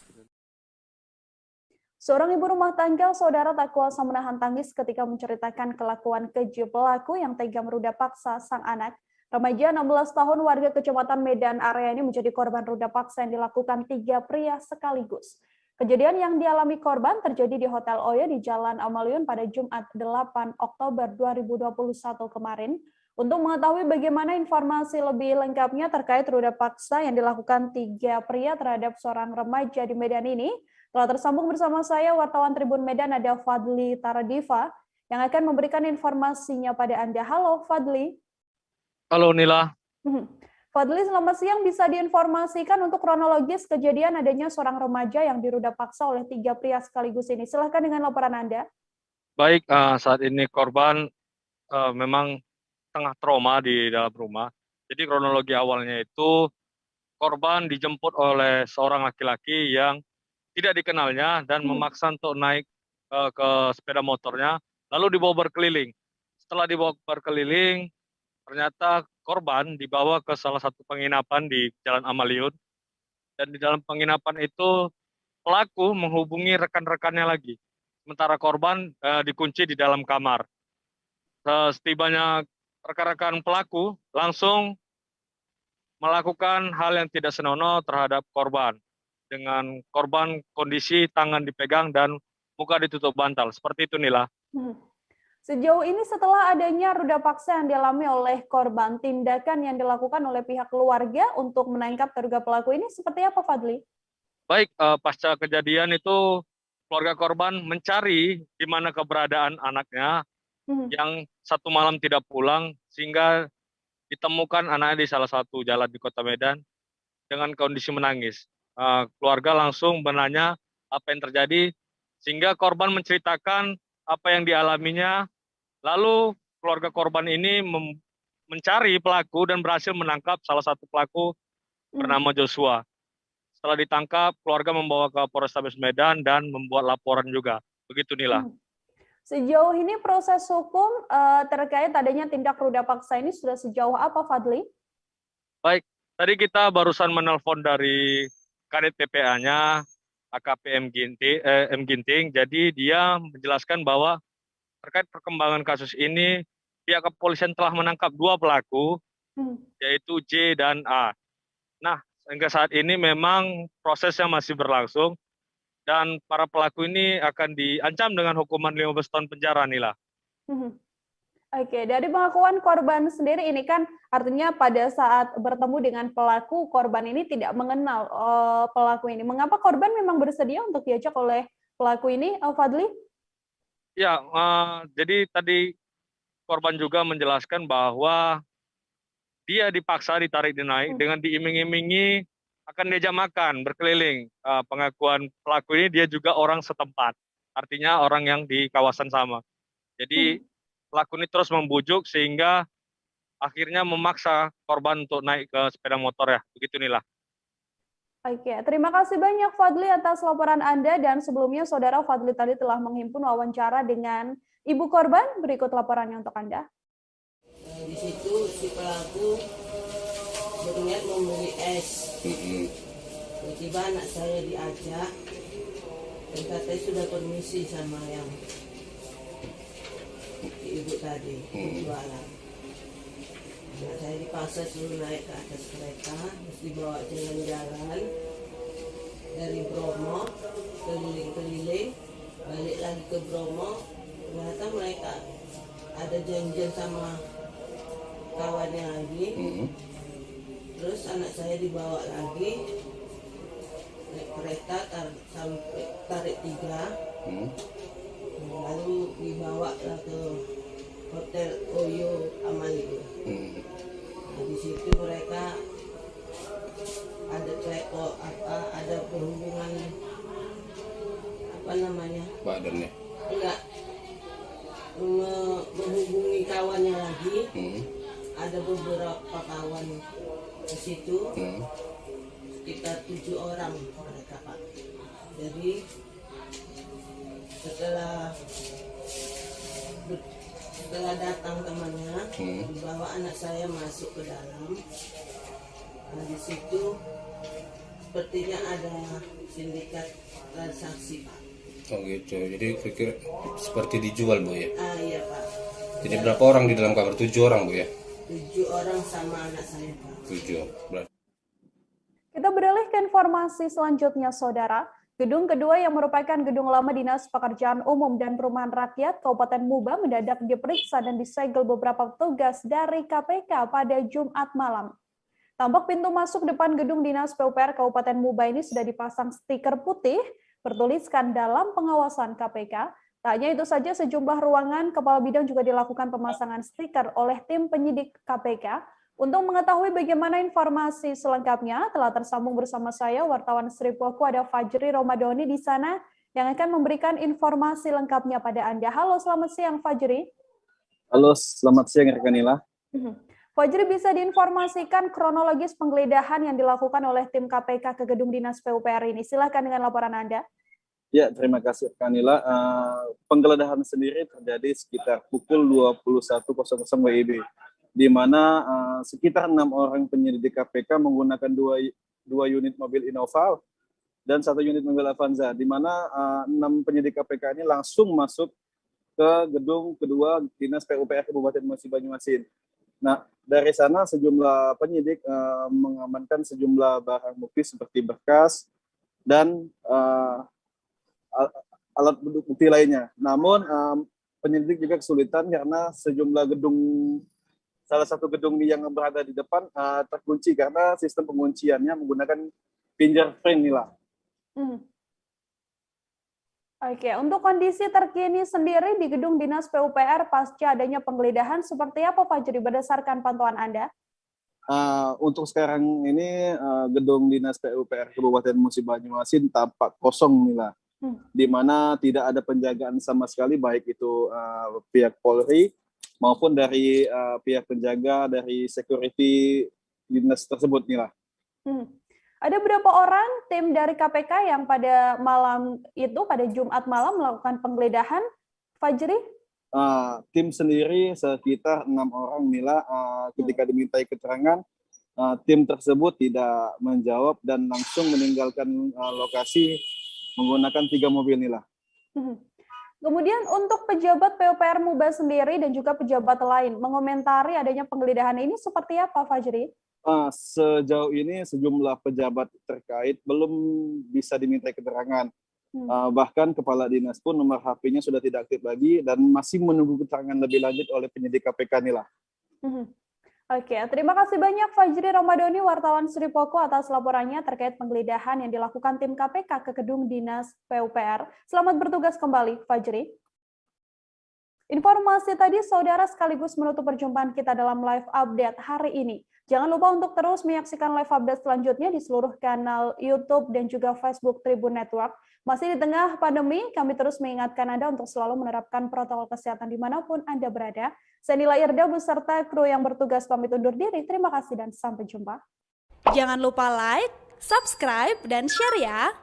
Seorang ibu rumah tangga, Saudara, tak kuasa menahan tangis ketika menceritakan kelakuan keji pelaku yang tega meruda paksa sang anak. Remaja 16 tahun warga Kecamatan Medan Area ini menjadi korban ruda paksa yang dilakukan 3 pria sekaligus. Kejadian yang dialami korban terjadi di Hotel Oyo di Jalan Amaliun pada Jumat 8 Oktober 2021 kemarin. Untuk mengetahui bagaimana informasi lebih lengkapnya terkait ruda paksa yang dilakukan 3 pria terhadap seorang remaja di Medan ini, telah tersambung bersama saya wartawan Tribun Medan ada Fadli Taradiva yang akan memberikan informasinya pada Anda. Halo Fadli. Halo Nila. Fadli, selamat siang. Bisa diinformasikan untuk kronologis kejadian adanya seorang remaja yang diruda paksa oleh 3 pria sekaligus ini. Silahkan dengan laporan Anda. Baik, saat ini korban memang tengah trauma di dalam rumah. Jadi kronologi awalnya itu korban dijemput oleh seorang laki-laki yang tidak dikenalnya dan memaksa untuk naik ke sepeda motornya, lalu dibawa berkeliling. Setelah dibawa berkeliling, ternyata korban dibawa ke salah satu penginapan di Jalan Amaliun, dan di dalam penginapan itu pelaku menghubungi rekan-rekannya lagi, sementara korban dikunci di dalam kamar. Setibanya rekan-rekan pelaku langsung melakukan hal yang tidak senonoh terhadap korban, dengan korban kondisi tangan dipegang dan muka ditutup bantal. Seperti itu Nila. Sejauh ini setelah adanya ruda paksa yang dialami oleh korban, tindakan yang dilakukan oleh pihak keluarga untuk menangkap terduga pelaku ini seperti apa, Fadli? Baik, pasca kejadian itu keluarga korban mencari di mana keberadaan anaknya yang 1 malam tidak pulang, sehingga ditemukan anaknya di salah satu jalan di Kota Medan dengan kondisi menangis. Keluarga langsung menanya apa yang terjadi, sehingga korban menceritakan apa yang dialaminya. Lalu keluarga korban ini mencari pelaku dan berhasil menangkap salah satu pelaku bernama Joshua. Setelah ditangkap, keluarga membawa ke Polrestabes Medan dan membuat laporan juga. Begitu Nila. Sejauh ini proses hukum terkait adanya tindak ruda paksa ini sudah sejauh apa, Fadli? Baik, tadi kita barusan menelpon dari Kanit PPA-nya, AKP M Ginting. Jadi dia menjelaskan bahwa terkait perkembangan kasus ini, pihak kepolisian telah menangkap 2 pelaku, yaitu J dan A. Nah, hingga saat ini memang prosesnya masih berlangsung, dan para pelaku ini akan diancam dengan hukuman 15 tahun penjara, Nila. Oke, dari pengakuan korban sendiri ini kan artinya pada saat bertemu dengan pelaku, korban ini tidak mengenal pelaku ini. Mengapa korban memang bersedia untuk diajak oleh pelaku ini, Fadli? Ya, jadi tadi korban juga menjelaskan bahwa dia dipaksa ditarik dinaik dengan diiming-imingi akan diajak makan berkeliling. Pengakuan pelaku ini dia juga orang setempat, artinya orang yang di kawasan sama. Jadi pelaku ini terus membujuk sehingga akhirnya memaksa korban untuk naik ke sepeda motor ya, begitu Nila. Oke, terima kasih banyak Fadli atas laporan Anda, dan sebelumnya Saudara Fadli tadi telah menghimpun wawancara dengan ibu korban. Berikut laporannya untuk Anda. Di situ si pelaku berniat membeli es. Tiba-tiba anak saya diajak, dan katanya sudah permisi sama yang ibu tadi jualan. Anak saya dipaksa suruh naik ke atas kereta, terus dibawa jalan-jalan dari Bromo, keliling-keliling, balik lagi ke Bromo. Ternyata mereka ada janjian sama kawannya lagi. Terus anak saya dibawa lagi naik kereta sampai tarik 3, lalu dibawa lah ke Hotel Oyo Amalio. Nah, di situ mereka ada ada berhubungan apa namanya? Badannya. Enggak, menghubungi kawannya lagi. Ada beberapa kawan di situ, sekitar 7 orang mereka Pak. Jadi setelah datang temannya, dibawa anak saya masuk ke dalam. Nah, di situ sepertinya ada sindikat transaksi Pak. Oh gitu, jadi kira-kira seperti dijual Bu ya? Iya Pak. Jadi berapa orang di dalam kamar? 7 orang Bu ya? 7 orang sama anak saya Pak. 7. Kita beralih ke informasi selanjutnya, Saudara. Gedung kedua yang merupakan gedung lama Dinas Pekerjaan Umum dan Perumahan Rakyat Kabupaten Muba mendadak diperiksa dan disegel beberapa petugas dari KPK pada Jumat malam. Tampak pintu masuk depan gedung Dinas PUPR Kabupaten Muba ini sudah dipasang stiker putih bertuliskan dalam pengawasan KPK. Tak hanya itu saja, sejumlah ruangan kepala bidang juga dilakukan pemasangan stiker oleh tim penyidik KPK. Untuk mengetahui bagaimana informasi selengkapnya, telah tersambung bersama saya wartawan Sri Poku, ada Fajri Romadoni di sana yang akan memberikan informasi lengkapnya pada Anda. Halo, selamat siang Fajri. Halo, selamat siang Rekanila. Fajri, bisa diinformasikan kronologis penggeledahan yang dilakukan oleh tim KPK ke gedung Dinas PUPR ini? Silakan dengan laporan Anda. Ya, terima kasih Rekanila. Penggeledahan sendiri terjadi sekitar pukul 21.00 WIB. Di mana sekitar 6 orang penyidik KPK menggunakan dua unit mobil Innova dan 1 unit mobil Avanza, di mana 6 penyidik KPK ini langsung masuk ke gedung kedua Dinas PUPR Kabupaten Musi Banyuasin. Nah, dari sana sejumlah penyidik mengamankan sejumlah barang bukti seperti berkas dan alat bukti lainnya. Namun penyidik juga kesulitan karena sejumlah gedung, salah satu gedung yang berada di depan terkunci karena sistem pengunciannya menggunakan fingerprint Nila. Oke, untuk kondisi terkini sendiri di gedung Dinas PUPR pasca adanya penggeledahan seperti apa Fajri berdasarkan pantauan Anda? Untuk sekarang ini gedung Dinas PUPR Kabupaten Musi Banyuasin tampak kosong Nila. Di mana tidak ada penjagaan sama sekali, baik itu pihak Polri maupun dari pihak penjaga dari security dinas tersebut Nila. Ada berapa orang tim dari KPK yang pada malam itu, pada Jumat malam melakukan penggeledahan, Fajri? Tim sendiri sekitar 6 orang Nila. Ketika dimintai keterangan, tim tersebut tidak menjawab dan langsung meninggalkan lokasi menggunakan 3 mobil Nila. Kemudian untuk pejabat PUPR Muba sendiri dan juga pejabat lain mengomentari adanya penggeledahan ini seperti apa, Fajri? Sejauh ini sejumlah pejabat terkait belum bisa dimintai keterangan. Bahkan kepala dinas pun nomor HP-nya sudah tidak aktif lagi dan masih menunggu keterangan lebih lanjut oleh penyidik KPK Nila. Oke, terima kasih banyak Fajri Romadoni, wartawan Sri Poku atas laporannya terkait penggeledahan yang dilakukan tim KPK ke gedung Dinas PUPR. Selamat bertugas kembali, Fajri. Informasi tadi, saudara, sekaligus menutup perjumpaan kita dalam live update hari ini. Jangan lupa untuk terus menyaksikan live update selanjutnya di seluruh kanal YouTube dan juga Facebook Tribun Network. Masih di tengah pandemi, kami terus mengingatkan Anda untuk selalu menerapkan protokol kesehatan dimanapun Anda berada. Saya Nila Irda beserta kru yang bertugas pamit undur diri. Terima kasih dan sampai jumpa. Jangan lupa like, subscribe, dan share ya!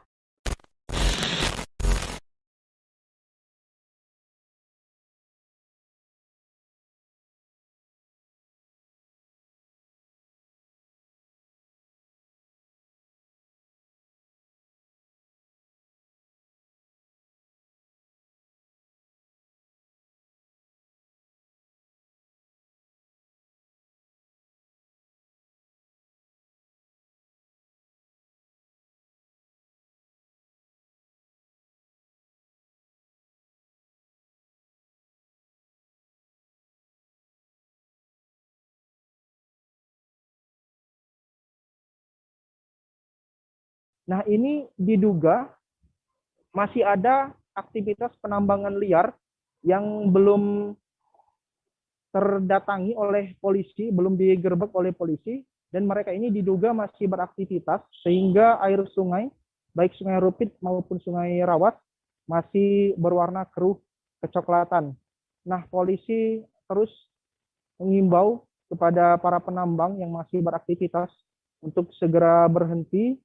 Nah, ini diduga masih ada aktivitas penambangan liar yang belum terdatangi oleh polisi, belum digerebek oleh polisi, dan mereka ini diduga masih beraktivitas sehingga air sungai, baik Sungai Rupit maupun Sungai Rawat, masih berwarna keruh kecoklatan. Nah, polisi terus mengimbau kepada para penambang yang masih beraktivitas untuk segera berhenti